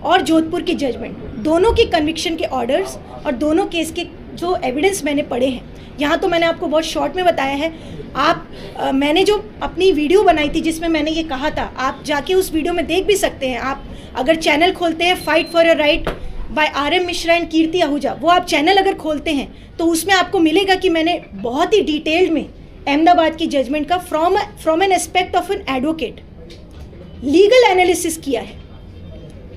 और जोधपुर की जजमेंट, दोनों के कन्विक्शन के ऑर्डर्स और दोनों केस के जो एविडेंस मैंने पढ़े हैं, यहाँ तो मैंने आपको बहुत शॉर्ट में बताया है। मैंने जो अपनी वीडियो बनाई थी जिसमें मैंने ये कहा था, आप जाके उस वीडियो में देख भी सकते हैं। आप अगर चैनल खोलते हैं fight for your right by RM Mishra and Kirti Ahuja, वो आप चैनल अगर खोलते हैं तो उसमें आपको मिलेगा कि मैंने बहुत ही डिटेल्ड में अहमदाबाद की जजमेंट का from an aspect of an advocate legal analysis किया है।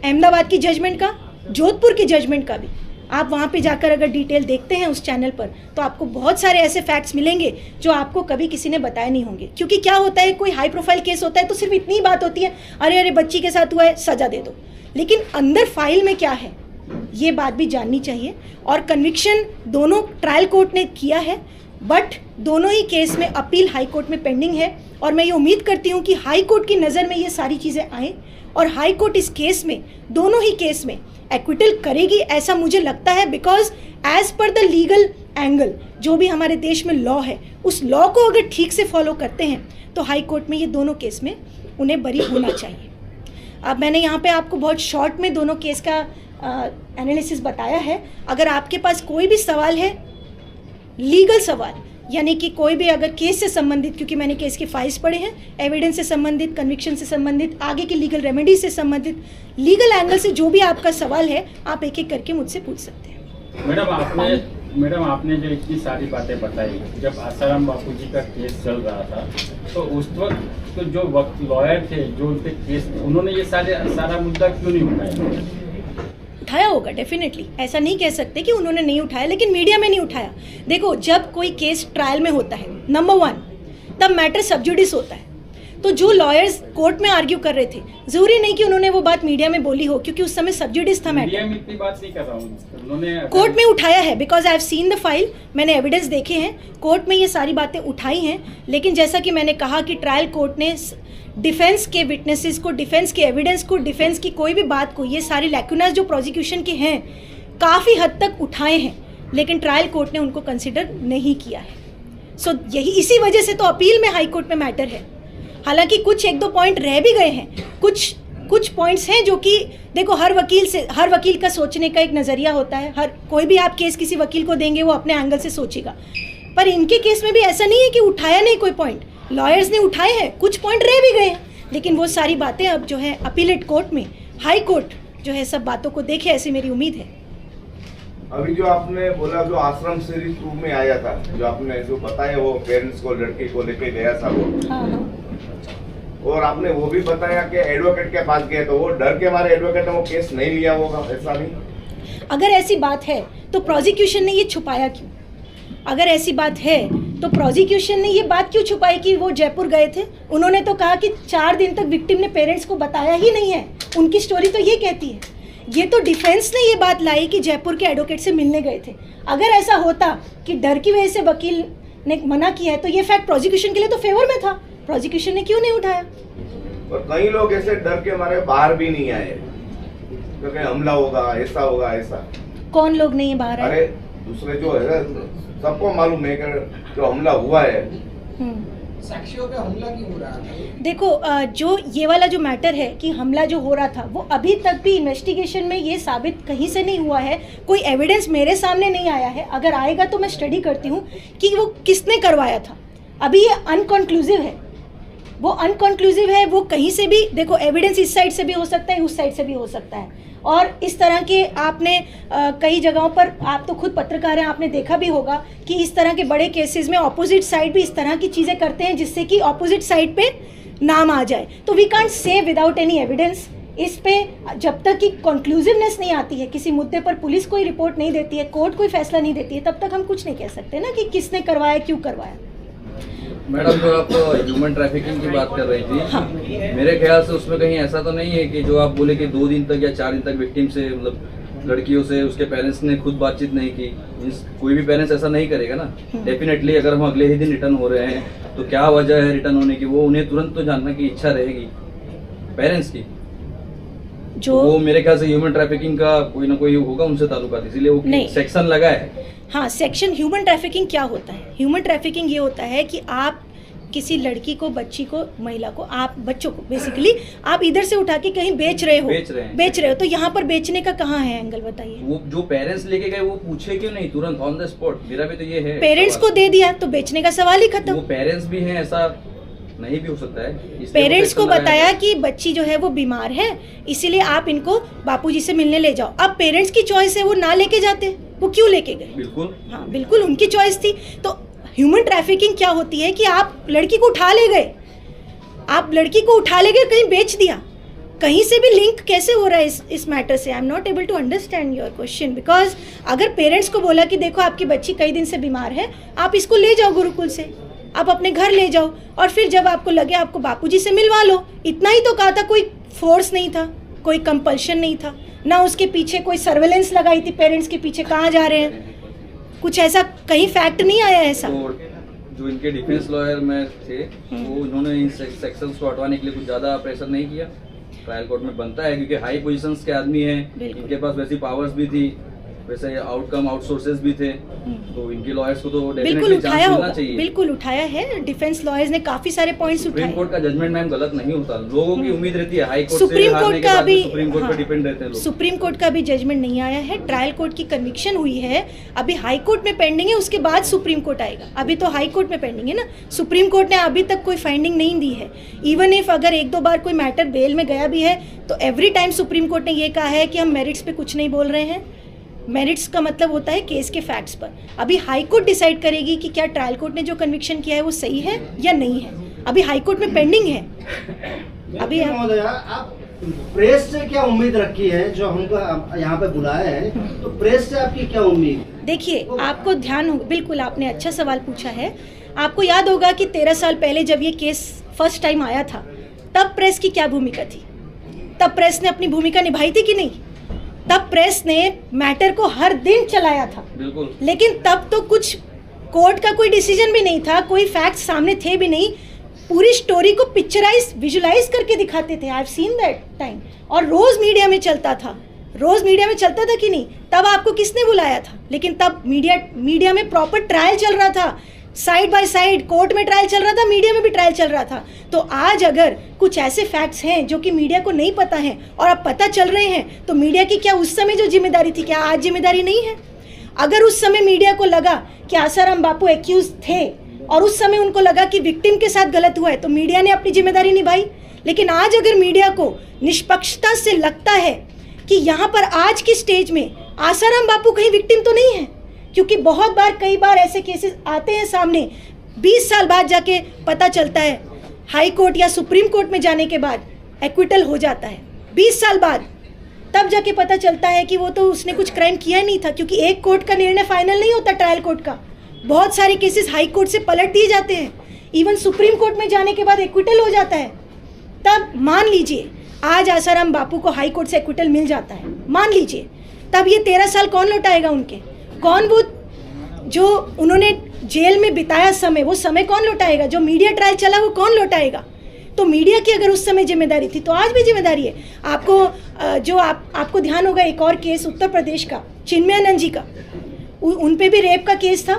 अहमदाबाद की जजमेंट का, जोधपुर की जजमेंट का भी आप वहाँ पे जाकर अगर डिटेल देखते हैं उस चैनल पर तो आपको बहुत सारे ऐसे फैक्ट्स मिलेंगे जो आपको कभी किसी ने बताए नहीं होंगे। क्योंकि क्या होता है, कोई हाई प्रोफाइल केस होता है तो सिर्फ इतनी बात होती है, अरे अरे बच्ची के साथ हुआ है सजा दे दो, लेकिन अंदर फाइल में क्या है ये बात भी जाननी चाहिए। और कन्विक्शन दोनों ट्रायल कोर्ट ने किया है, बट दोनों ही केस में अपील हाई कोर्ट में पेंडिंग है। और मैं ये उम्मीद करती हूँ कि हाई कोर्ट की नज़र में ये सारी चीज़ें आएँ और हाई कोर्ट इस केस में, दोनों ही केस में एक्विटल करेगी, ऐसा मुझे लगता है। Because as per the legal angle जो भी हमारे देश में लॉ है, उस लॉ को अगर ठीक से फॉलो करते हैं तो हाई कोर्ट में ये दोनों केस में उन्हें बरी होना चाहिए। अब मैंने यहाँ पे आपको बहुत शॉर्ट में दोनों केस का एनालिसिस बताया है। अगर आपके पास कोई भी सवाल है, लीगल सवाल, यानी कि कोई भी अगर केस से संबंधित, क्योंकि मैंने केस के फाइल्स पढ़े हैं, एविडेंस से संबंधित, कन्विक्शन से संबंधित, आगे की लीगल रेमेडी से संबंधित, लीगल एंगल से जो भी आपका सवाल है आप एक एक करके मुझसे पूछ सकते हैं। मैडम आपने जो इतनी सारी बातें बताई, जब आसाराम बापू जी का केस चल रहा था तो उस वक्त तो जो लॉयर थे जो उनके केस, उन्होंने ये सारा मुद्दा क्यों नहीं उठाया? उठाया होगा डेफिनेटली, ऐसा नहीं कह सकते कि उन्होंने नहीं उठाया, लेकिन मीडिया में नहीं उठाया। देखो, जब कोई केस ट्रायल में होता है, नंबर 1 तब मैटर सब जुडिस होता है। तो जो लॉयर्स कोर्ट में आर्ग्यू कर रहे थे, जरूरी नहीं कि उन्होंने वो बात मीडिया में बोली हो, क्योंकि उस समय सब जुडिस था मैटर। में इतनी बात नहीं कर रहा हूं, उन्होंने कोर्ट में उठाया है, because I have seen the file, मैंने एविडेंस देखे हैं, कोर्ट में ये सारी बातें उठाई हैं। लेकिन जैसा कि मैंने कहा कि ट्रायल कोर्ट ने डिफेंस के विटनेसेस को, डिफेंस के एविडेंस को, डिफेंस की कोई भी बात को, ये सारे लैक्यूनास जो प्रोसिक्यूशन के हैं काफ़ी हद तक उठाए हैं, लेकिन ट्रायल कोर्ट ने उनको कंसिडर नहीं किया है। सो यही इसी वजह से तो अपील में हाई कोर्ट में मैटर है। हालांकि कुछ 1-2 पॉइंट रह भी गए हैं, कुछ पॉइंट्स हैं जो कि देखो, हर वकील का सोचने का एक नज़रिया होता है। हर कोई भी आप केस किसी वकील को देंगे वो अपने एंगल से सोचेगा, पर इनके केस में भी ऐसा नहीं है कि उठाया नहीं कोई पॉइंट, लॉयर्स ने उठाए हैं, कुछ पॉइंट रह भी गए हैं, लेकिन वो सारी बातें अब जो है अपीलेट कोर्ट में, हाई कोर्ट जो है सब बातों को देखे, ऐसी मेरी उम्मीद है। अभी जो आपने बोला जो आश्रम सीरीज 2 में आया था, जो आपने जो बताया वो पेरेंट्स को लड़के को लेके गया था वो, हाँ। और आपने वो भी बताया कि एडवोकेट के पास गए, तो वो डर के मारे एडवोकेट ने वो केस नहीं लिया होगा, ऐसा नहीं? अगर ऐसी बात है तो प्रोसिक्यूशन ने ये छुपाया क्यों? अगर ऐसी बात है तो प्रोसिक्यूशन ने ये बात क्यों छुपाई कि वो जयपुर गए थे? उन्होंने तो कहा कि 4 दिन तक विक्टिम ने पेरेंट्स को बताया ही नहीं है, उनकी स्टोरी तो ये कहती है। ये तो डिफेंस ने ये बात लाई कि जयपुर के एडवोकेट से मिलने गए थे। अगर ऐसा होता कि डर की वजह से वकील ने मना किया है तो ये फैक्ट प्रोसिक्यूशन के लिए तो फेवर में था प्रोसिक्यूशन ने क्यों नहीं उठाया? और कई लोग ऐसे डर के मारे बाहर भी नहीं आए, तो कहीं हमला होगा, ऐसा। कौन लोग नहीं बाहर आए? अरे दूसरे जो है सबको मालूम है कि जो हमला हुआ है, साक्षियों पे हमला क्यों हो रहा था? देखो जो ये वाला जो मैटर है कि हमला जो हो रहा था वो अभी तक भी इन्वेस्टिगेशन में ये साबित कहीं से नहीं हुआ है, कोई एविडेंस मेरे सामने नहीं आया है। अगर आएगा तो मैं स्टडी करती हूँ कि वो किसने करवाया था। अभी ये अनकंक्लूसिव है, वो अनकंक्लूसिव है। वो कहीं से भी देखो, एविडेंस इस साइड से भी हो सकता है, उस साइड से भी हो सकता है। और इस तरह के आपने कई जगहों पर, आप तो खुद पत्रकार हैं, आपने देखा भी होगा कि इस तरह के बड़े केसेस में ऑपोजिट साइड भी इस तरह की चीज़ें करते हैं जिससे कि ऑपोजिट साइड पे नाम आ जाए। तो we can't say without any evidence. इस पे जब तक कि कंक्लूसिवनेस नहीं आती है, किसी मुद्दे पर पुलिस कोई रिपोर्ट नहीं देती है, कोर्ट कोई फैसला नहीं देती है, तब तक हम कुछ नहीं कह सकते ना कि किसने करवाया, क्यों करवाया। मैडम, जो आप ह्यूमन ट्रैफिकिंग की बात कर रही थी, हाँ। मेरे ख्याल से उसमें कहीं ऐसा तो नहीं है कि जो आप बोले कि 2 दिन तक या 4 दिन तक विक्टिम से, मतलब लड़कियों से उसके पेरेंट्स ने खुद बातचीत नहीं की? कोई भी पेरेंट्स ऐसा नहीं करेगा ना। डेफिनेटली अगर हम अगले ही दिन रिटर्न हो रहे हैं तो क्या वजह है रिटर्न होने की, वो उन्हें तुरंत तो जानने की इच्छा रहेगी पेरेंट्स की। जो वो मेरे ख्याल से ह्यूमन ट्रैफिकिंग का कोई ना कोई होगा उनसे ताल्लुकात, इसीलिए वो सेक्शन लगा है। हाँ, सेक्शन ह्यूमन ट्रैफिकिंग क्या होता है? ह्यूमन ट्रैफिकिंग ये होता है कि आप किसी लड़की को, बच्ची को, महिला को, आप बच्चों को बेसिकली आप इधर से उठा के कहीं बेच रहे हो। तो यहाँ पर बेचने का कहाँ है एंगल, बताइए? वो जो पेरेंट्स लेके गए वो पूछे क्यों नहीं तुरंत ऑन द स्पॉट? मेरा भी तो ये है, पेरेंट्स को दे दिया तो बेचने का सवाल ही खत्म। वो पेरेंट्स भी हैं, ऐसा नहीं भी हो सकता है? पेरेंट्स को बताया कि बच्ची जो है वो बीमार है, इसीलिए आप इनको बापूजी से मिलने ले जाओ। अब पेरेंट्स की चॉइस है, वो ना लेके जाते, वो क्यों लेके गए? बिल्कुल, हाँ बिल्कुल उनकी चॉइस थी। तो ह्यूमन ट्रैफिकिंग क्या होती है कि आप लड़की को उठा ले गए, कहीं बेच दिया। कहीं से भी लिंक कैसे हो रहा है इस मैटर से? I am not able to understand your question. Because अगर पेरेंट्स को बोला कि देखो आपकी बच्ची कई दिन से बीमार है, आप इसको ले जाओ गुरुकुल से, आप अपने घर ले जाओ, और फिर जब आपको लगे आपको बापूजी से मिलवा लो, इतना ही तो कहा था। कोई फोर्स नहीं था, कोई कंपल्शन नहीं था, ना उसके पीछे कोई सर्वेलेंस लगाई थी पेरेंट्स के पीछे कहाँ जा रहे हैं, कुछ ऐसा कहीं फैक्ट नहीं आया ऐसा। तो जो इनके डिफेंस लॉयर में थे वो उन्होंने इन सेक्शंस को हटवाने के लिए कुछ ज्यादा प्रेशर नहीं किया? ट्रायल कोर्ट में बनता है क्योंकि हाई पोजीशंस के आदमी हैं, इनके पास वैसी पावर्स भी थी, वैसे आउटसोर्सेज भी थे, तो इनके लॉयर्स को तो बिल्कुल उठाया होगा, बिल्कुल उठाया है। डिफेंस लॉयर्स ने काफी सारे पॉइंट्स उठाए। सुप्रीम कोर्ट का जजमेंट मैम गलत नहीं होता, लोगों की उम्मीद रहती है हाई कोर्ट सुप्रीम कोर्ट का भी, सुप्रीम कोर्ट पे डिपेंड रहते हैं लोग। सुप्रीम कोर्ट का भी जजमेंट नहीं आया है, ट्रायल कोर्ट की कन्विक्शन हुई है, अभी हाई कोर्ट में पेंडिंग है, उसके बाद सुप्रीम कोर्ट आएगा। अभी तो हाई कोर्ट में पेंडिंग है ना, सुप्रीम कोर्ट ने अभी तक कोई फाइंडिंग नहीं दी है। इवन इफ अगर 1-2 बार कोई मैटर बेल में गया भी है तो एवरी टाइम सुप्रीम कोर्ट ने ये कहा है कि हम मेरिट्स पे कुछ नहीं बोल रहे हैं। मेरिट्स का मतलब होता है केस के फैक्ट्स पर। अभी हाई कोर्ट डिसाइड करेगी कि क्या ट्रायल कोर्ट ने जो कन्विक्शन किया है वो सही है या नहीं है, अभी हाई कोर्ट में पेंडिंग है। अभी आप प्रेस से क्या उम्मीद रखी है, जो हमको यहाँ पे बुलाया है, तो प्रेस से आपकी क्या उम्मीद? देखिए, आपको ध्यान होगा, बिल्कुल आपने अच्छा सवाल पूछा है। आपको याद होगा कि 13 साल पहले जब ये केस फर्स्ट टाइम आया था, तब प्रेस की क्या भूमिका थी? तब प्रेस ने अपनी भूमिका निभाई थी कि नहीं? तब प्रेस ने मैटर को हर दिन चलाया था, बिल्कुल। लेकिन तब तो कुछ कोर्ट का कोई डिसीजन भी नहीं था, कोई फैक्ट सामने थे भी नहीं, पूरी स्टोरी को पिक्चराइज, विजुलाइज करके दिखाते थे। I have seen that time, और रोज मीडिया में चलता था, रोज मीडिया में चलता था कि नहीं? तब आपको किसने बुलाया था? लेकिन तब मीडिया में प्रॉपर ट्रायल चल रहा था, साइड बाय साइड कोर्ट में ट्रायल चल रहा था, मीडिया में भी ट्रायल चल रहा था। तो आज अगर कुछ ऐसे फैक्ट्स हैं जो कि मीडिया को नहीं पता हैं और अब पता चल रहे हैं, तो मीडिया की क्या उस समय जो जिम्मेदारी थी, क्या आज जिम्मेदारी नहीं है? अगर उस समय मीडिया को लगा कि आसाराम बापू एक्यूज थे और उस समय उनको लगा कि विक्टिम के साथ गलत हुआ है, तो मीडिया ने अपनी जिम्मेदारी निभाई। लेकिन आज अगर मीडिया को निष्पक्षता से लगता है कि यहाँ पर आज की स्टेज में आसाराम बापू कहीं विक्टिम तो नहीं है, क्योंकि बहुत बार, कई बार ऐसे केसेस आते हैं सामने, 20 साल बाद जाके पता चलता है, हाई कोर्ट या सुप्रीम कोर्ट में जाने के बाद एक्विटल हो जाता है, 20 साल बाद तब जाके पता चलता है कि वो तो उसने कुछ क्राइम किया नहीं था। क्योंकि एक कोर्ट का निर्णय फाइनल नहीं होता, ट्रायल कोर्ट का, बहुत सारे केसेस हाई कोर्ट से पलट दिए जाते हैं, इवन सुप्रीम कोर्ट में जाने के बाद एक्विटल हो जाता है। तब मान लीजिए आज आसाराम बापू को हाई कोर्ट से एक्विटल मिल जाता है, मान लीजिए, तब ये 13 साल कौन लौटाएगा उनके? कौन वो जो उन्होंने जेल में बिताया समय, वो समय कौन लौटाएगा? जो मीडिया ट्रायल चला वो कौन लौटाएगा? तो मीडिया की अगर उस समय जिम्मेदारी थी तो आज भी जिम्मेदारी है। आपको ध्यान होगा एक और केस उत्तर प्रदेश का, चिन्मयानंद जी का, उन पे भी रेप का केस था।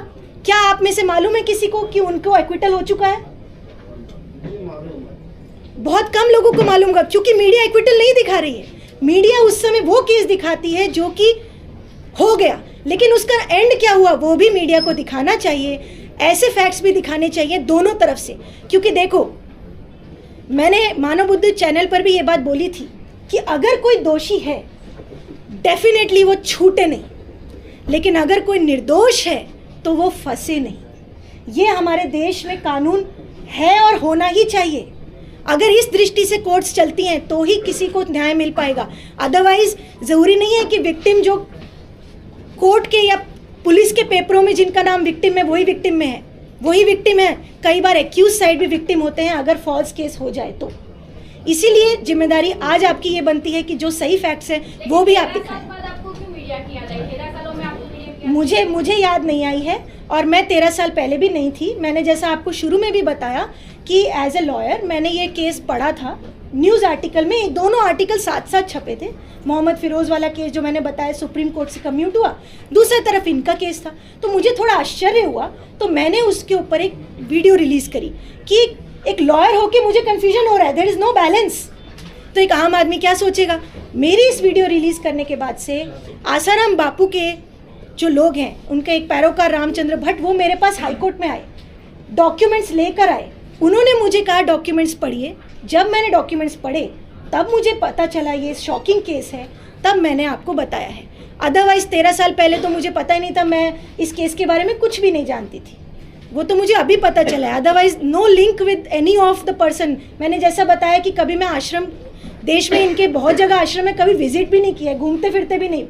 क्या आप में से मालूम है किसी को कि उनको एक्विटल हो चुका है? बहुत कम लोगों को मालूम होगा, क्योंकि मीडिया एक्विटल नहीं दिखा रही है। मीडिया उस समय वो केस दिखाती है जो कि हो गया, लेकिन उसका एंड क्या हुआ वो भी मीडिया को दिखाना चाहिए। ऐसे फैक्ट्स भी दिखाने चाहिए दोनों तरफ से, क्योंकि देखो मैंने मानव बुद्धि चैनल पर भी ये बात बोली थी कि अगर कोई दोषी है डेफिनेटली वो छूटे नहीं, लेकिन अगर कोई निर्दोष है तो वो फंसे नहीं। ये हमारे देश में कानून है और होना ही चाहिए। अगर इस दृष्टि से कोर्ट्स चलती हैं तो ही किसी को न्याय मिल पाएगा। अदरवाइज ज़रूरी नहीं है कि विक्टिम जो कोर्ट के या पुलिस के पेपरों में जिनका नाम विक्टिम है वही विक्टिम में है, वही विक्टिम है। कई बार एक्यूज साइड भी विक्टिम होते हैं अगर फॉल्स केस हो जाए तो। इसीलिए जिम्मेदारी आज आपकी ये बनती है कि जो सही फैक्ट्स हैं वो भी आप दिखाएं। मुझे याद नहीं आई है, और मैं 13 साल पहले भी नहीं थी। मैंने जैसा आपको शुरू में भी बताया कि एज ए लॉयर मैंने ये केस पढ़ा था न्यूज़ आर्टिकल में, दोनों आर्टिकल साथ साथ छपे थे। मोहम्मद फिरोज़ वाला केस जो मैंने बताया सुप्रीम कोर्ट से कम्यूट हुआ, दूसरी तरफ इनका केस था। तो मुझे थोड़ा आश्चर्य हुआ, तो मैंने उसके ऊपर एक वीडियो रिलीज़ करी कि एक लॉयर होके मुझे कन्फ्यूजन हो रहा है, देयर इज़ नो बैलेंस। तो एक आम आदमी क्या सोचेगा? मेरी इस वीडियो रिलीज़ करने के बाद से आसाराम बापू के जो लोग हैं, उनके एक पैरोकार रामचंद्र भट्ट, वो मेरे पास हाईकोर्ट में आए, डॉक्यूमेंट्स लेकर आए। उन्होंने मुझे कहा डॉक्यूमेंट्स पढ़िए। जब मैंने डॉक्यूमेंट्स पढ़े तब मुझे पता चला ये शॉकिंग केस है, तब मैंने आपको बताया है। अदरवाइज़ 13 साल पहले तो मुझे पता ही नहीं था, मैं इस केस के बारे में कुछ भी नहीं जानती थी। वो तो मुझे अभी पता चला है। Otherwise no link with any of the person. मैंने जैसा बताया कि कभी मैं आश्रम, देश में इनके बहुत जगह आश्रम में कभी विजिट भी नहीं किया, घूमते फिरते भी नहीं।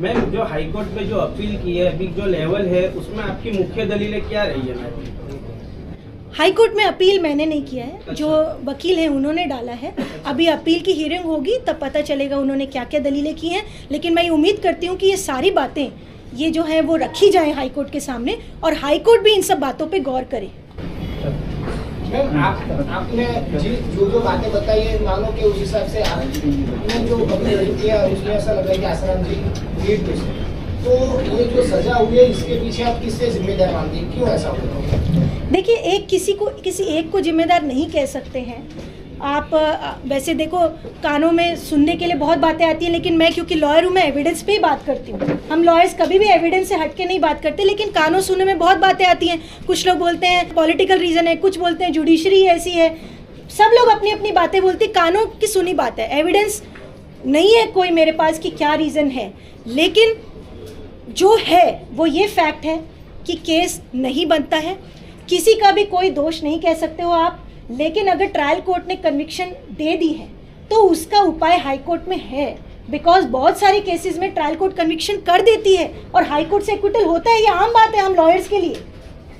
मैम, जो हाईकोर्ट में जो अपील की है, अभी जो लेवल है उसमें आपकी मुख्य दलीलें क्या रही है मैम? हाईकोर्ट में अपील मैंने नहीं किया है, जो वकील हैं उन्होंने डाला है। अभी अपील की हियरिंग होगी तब पता चलेगा उन्होंने क्या क्या दलीलें की हैं। लेकिन मैं ये उम्मीद करती हूँ कि ये सारी बातें ये जो है वो रखी जाएं हाईकोर्ट के सामने, और हाईकोर्ट भी इन सब बातों पे गौर करे। मैम, आपने जो बातें बताई है, मानो कि उस हिसाब से आपने जो अपनी किया उसमें ऐसा लग रहा है कि आसाराम जी निर्दोष है। तो ये जो सजा हुई है इसके पीछे आप किससे जिम्मेदार मानते हैं, क्यों ऐसा होता है? देखिए, किसी एक को जिम्मेदार नहीं कह सकते हैं आप। वैसे देखो, कानों में सुनने के लिए बहुत बातें आती हैं, लेकिन मैं क्योंकि लॉयर हूँ, मैं एविडेंस पे ही बात करती हूँ। हम लॉयर्स कभी भी एविडेंस से हट के नहीं बात करते, लेकिन कानों सुनने में बहुत बातें आती हैं। कुछ लोग बोलते हैं पॉलिटिकल रीज़न है, कुछ बोलते हैं जुडिशरी ऐसी है, सब लोग अपनी अपनी बातें बोलते हैं। कानों की सुनी बात है, एविडेंस नहीं है कोई मेरे पास कि क्या रीज़न है। लेकिन जो है वो ये फैक्ट है कि केस नहीं बनता है, किसी का भी कोई दोष नहीं कह सकते हो आप। लेकिन अगर ट्रायल कोर्ट ने कन्विक्शन दे दी है तो उसका उपाय हाई कोर्ट में है, बिकॉज बहुत सारे केसेस में ट्रायल कोर्ट कन्विक्शन कर देती है और हाई कोर्ट से एक्विटल होता है। ये आम बात है, हम लॉयर्स के लिए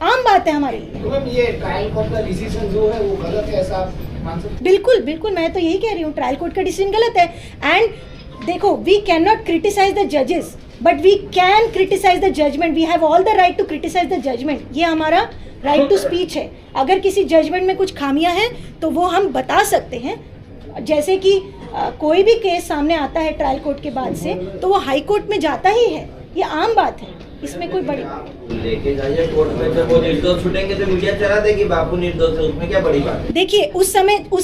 आम बात है हमारे लिए। तो मैम, ये ट्रायल कोर्ट का डिसीजन जो है वो गलत है, ऐसा आप मान सकते हैं? बिल्कुल बिल्कुल, मैं तो यही कह रही हूँ, ट्रायल कोर्ट का डिसीजन गलत है। एंड देखो, we can not criticise the जजेस, but we can criticise the judgment. We have all the right to criticise the judgment. ये हमारा राइट टू स्पीच है। अगर किसी जजमेंट में कुछ खामियां हैं तो वो हम बता सकते हैं। जैसे कि कोई भी केस सामने आता है ट्रायल कोर्ट के बाद से तो वो हाई कोर्ट में जाता ही है, ये आम बात है, इसमें कोई बड़ी लेके जाइए कोर्ट में। जब वो निर्दोष छूटेंगे तो मीडिया चला देगी बापू निर्दोष है, उसमें क्या बड़ी बात है? देखिए, उस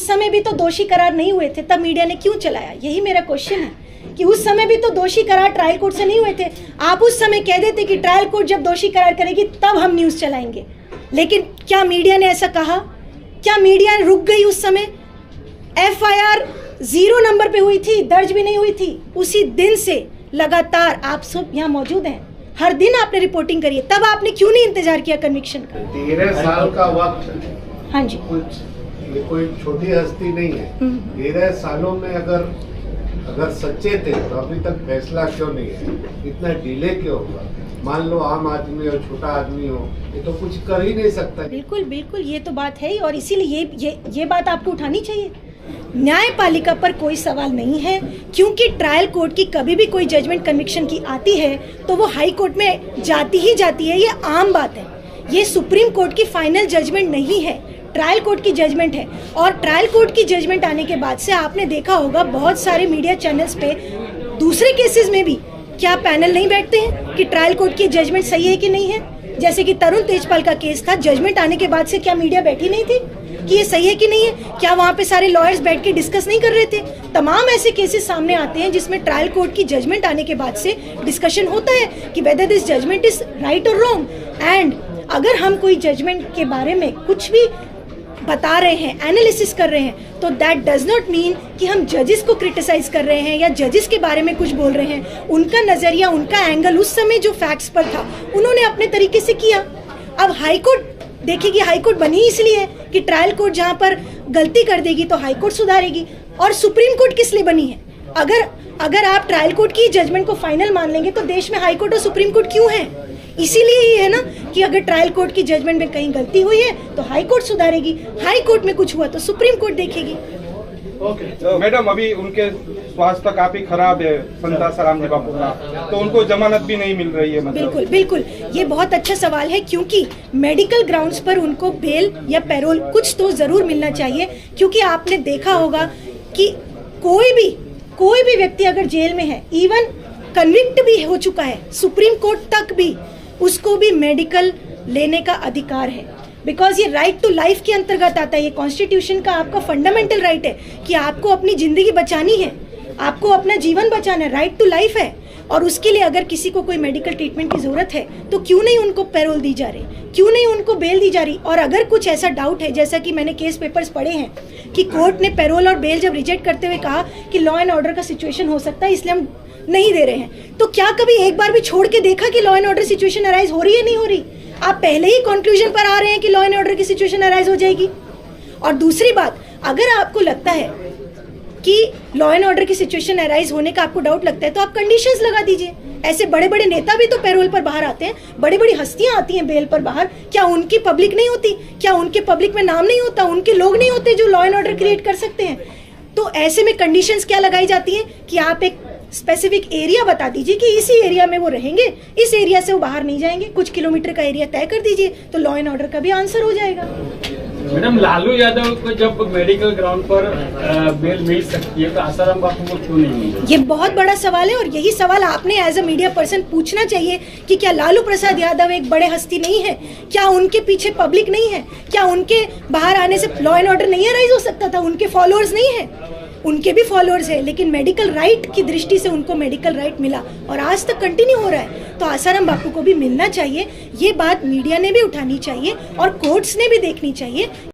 समय भी तो दोषी करार नहीं हुए थे, तब मीडिया ने क्यों चलाया? यही मेरा क्वेश्चन है कि उस समय भी तो दोषी करार ट्रायल कोर्ट से नहीं हुए थे। आप उस समय कह देते कि ट्रायल कोर्ट जब दोषी करार करेगी तब हम न्यूज़ चलाएंगे, लेकिन क्या मीडिया ने ऐसा कहा? क्या मीडिया रुक गई उस समय? FIR 0 नंबर पे हुई थी, दर्ज भी नहीं हुई थी। उसी दिन से लगातार आप सब यहाँ मौजूद हैं, हर दिन आपने रिपोर्टिंग करी है, तब आपने क्यों नहीं इंतजार किया कन्विक्शन का? 13 साल का वक्त, हाँ जी, ये कोई छोटी हस्ती नहीं है। 13 सालों में अगर सच्चे थे तो अभी तक फैसला क्यों नहीं है? इतना डिले क्यों हुआ? मान लो आम आदमी हो, छोटा आदमी हो, ये तो कुछ कर ही नहीं सकता। बिल्कुल बिल्कुल, ये तो बात है ही, और इसीलिए ये बात आपको उठानी चाहिए। न्यायपालिका पर कोई सवाल नहीं है, क्योंकि ट्रायल कोर्ट की कभी भी कोई जजमेंट कन्विक्शन की आती है तो वो हाई कोर्ट में जाती ही जाती है। ये आम बात है, ये सुप्रीम कोर्ट की फाइनल जजमेंट नहीं है, ट्रायल कोर्ट की जजमेंट है। और ट्रायल कोर्ट की जजमेंट आने के बाद से आपने देखा होगा बहुत सारे मीडिया चैनल्स पे दूसरे केसेस में भी क्या पैनल नहीं बैठते हैं कि ट्रायल कोर्ट की जजमेंट सही है कि नहीं है। जैसे कि तरुण तेजपाल का केस था, जजमेंट आने के बाद से क्या मीडिया बैठी नहीं थी कि ये सही है कि नहीं है? क्या वहाँ पे सारे लॉयर्स बैठ के डिस्कस नहीं कर रहे थे? तमाम ऐसे केसेस सामने आते हैं जिसमें ट्रायल कोर्ट की जजमेंट आने के बाद से डिस्कशन होता है कि whether this judgment is right और रॉन्ग। एंड अगर हम कोई जजमेंट के बारे में कुछ भी बता रहे हैं, एनालिसिस कर रहे हैं, तो दैट डज नॉट मीन कि हम जजेस को क्रिटिसाइज कर रहे हैं या जजेस के बारे में कुछ बोल रहे हैं। उनका नज़रिया, उनका एंगल उस समय जो फैक्ट्स पर था उन्होंने अपने तरीके से किया। अब हाई कोर्ट देखिए, हाई कोर्ट बनी इसलिए है कि ट्रायल कोर्ट जहाँ पर गलती कर देगी तो हाई कोर्ट सुधारेगी। और सुप्रीम कोर्ट किस लिए बनी है? अगर आप ट्रायल कोर्ट की जजमेंट को फाइनल मान लेंगे तो देश में हाई कोर्ट और सुप्रीम कोर्ट क्यों है? इसीलिए ही है ना कि अगर ट्रायल कोर्ट की जजमेंट में कहीं गलती हुई है तो हाई कोर्ट सुधारेगी, हाई कोर्ट में कुछ हुआ तो सुप्रीम कोर्ट देखेगी। मैडम, अभी उनके स्वास्थ्य काफी खराब है, संत आसाराम जी बापू का, तो उनको जमानत भी नहीं मिल रही है। बिल्कुल बिल्कुल, ये बहुत अच्छा सवाल है, क्योंकि मेडिकल ग्राउंड्स पर उनको बेल या पैरोल कुछ तो जरूर मिलना चाहिए। क्योंकि आपने देखा होगा कि कोई भी व्यक्ति अगर जेल में है, इवन कन्विक्ट भी हो चुका है, सुप्रीम कोर्ट तक भी उसको भी मेडिकल लेने का अधिकार है। बिकॉज ये राइट टू लाइफ के अंतर्गत आता है, ये कॉन्स्टिट्यूशन का आपका फंडामेंटल राइट है कि आपको अपनी जिंदगी बचानी है, आपको अपना जीवन बचाना है, राइट टू लाइफ है। और उसके लिए अगर किसी को कोई मेडिकल ट्रीटमेंट की जरूरत है तो क्यों नहीं उनको पैरोल दी जा रही, क्यों नहीं उनको बेल दी जा रही। और अगर कुछ ऐसा डाउट है, जैसा कि मैंने केस पेपर्स पढ़े हैं कि कोर्ट ने पैरोल और बेल जब रिजेक्ट करते हुए कहा कि लॉ एंड ऑर्डर का सिचुएशन हो सकता है इसलिए हम नहीं दे रहे हैं, तो क्या कभी एक बार भी छोड़ के देखा कि law and order situation arise हो रही है, नहीं हो रही? आप पहले ही कंक्लूजन पर आ रहे हैं कि लॉ एंड ऑर्डर की सिचुएशन अराइज हो जाएगी। और दूसरी बात, अगर आपको लगता है कि लॉ एंड ऑर्डर की सिचुएशन अराइज होने का आपको डाउट लगता है तो आप कंडीशंस लगा दीजिए। ऐसे बड़े बड़े नेता भी तो पैरोल पर बाहर आते हैं, बड़ी बड़ी हस्तियां आती हैं बेल पर बाहर, क्या उनकी पब्लिक नहीं होती? क्या उनके पब्लिक में नाम नहीं होता? उनके लोग नहीं होते जो लॉ एंड ऑर्डर क्रिएट कर सकते हैं? तो ऐसे में कंडीशंस क्या लगाई जाती हैं कि आप एक स्पेसिफिक एरिया बता दीजिए कि इसी एरिया में वो रहेंगे, इस एरिया से वो बाहर नहीं जाएंगे, कुछ किलोमीटर का एरिया तय कर दीजिए, तो लॉ एंड ऑर्डर का भी आंसर हो जाएगा। मैडम, लालू यादव को जब मेडिकल ग्राउंड पर बेल मिल सकती है तो आसाराम बापू को क्यों नहीं मिली? ये बहुत बड़ा सवाल है और यही सवाल आपने एज अ मीडिया पर्सन पूछना चाहिए कि क्या लालू प्रसाद यादव एक बड़े हस्ती नहीं है? क्या उनके पीछे पब्लिक नहीं है? क्या उनके बाहर आने से लॉ एंड ऑर्डर नहीं अराइज हो सकता था? उनके फॉलोअर्स नहीं है? उनके भी फॉलोअर्स है, लेकिन मेडिकल राइट की दृष्टि से उनको मेडिकल राइट मिला और आज तक कंटिन्यू हो रहा है। तो आसाराम बापू को भी मिलना चाहिए, ये बात मीडिया ने भी उठानी चाहिए और कोर्ट्स ने भी देखनी चाहिए।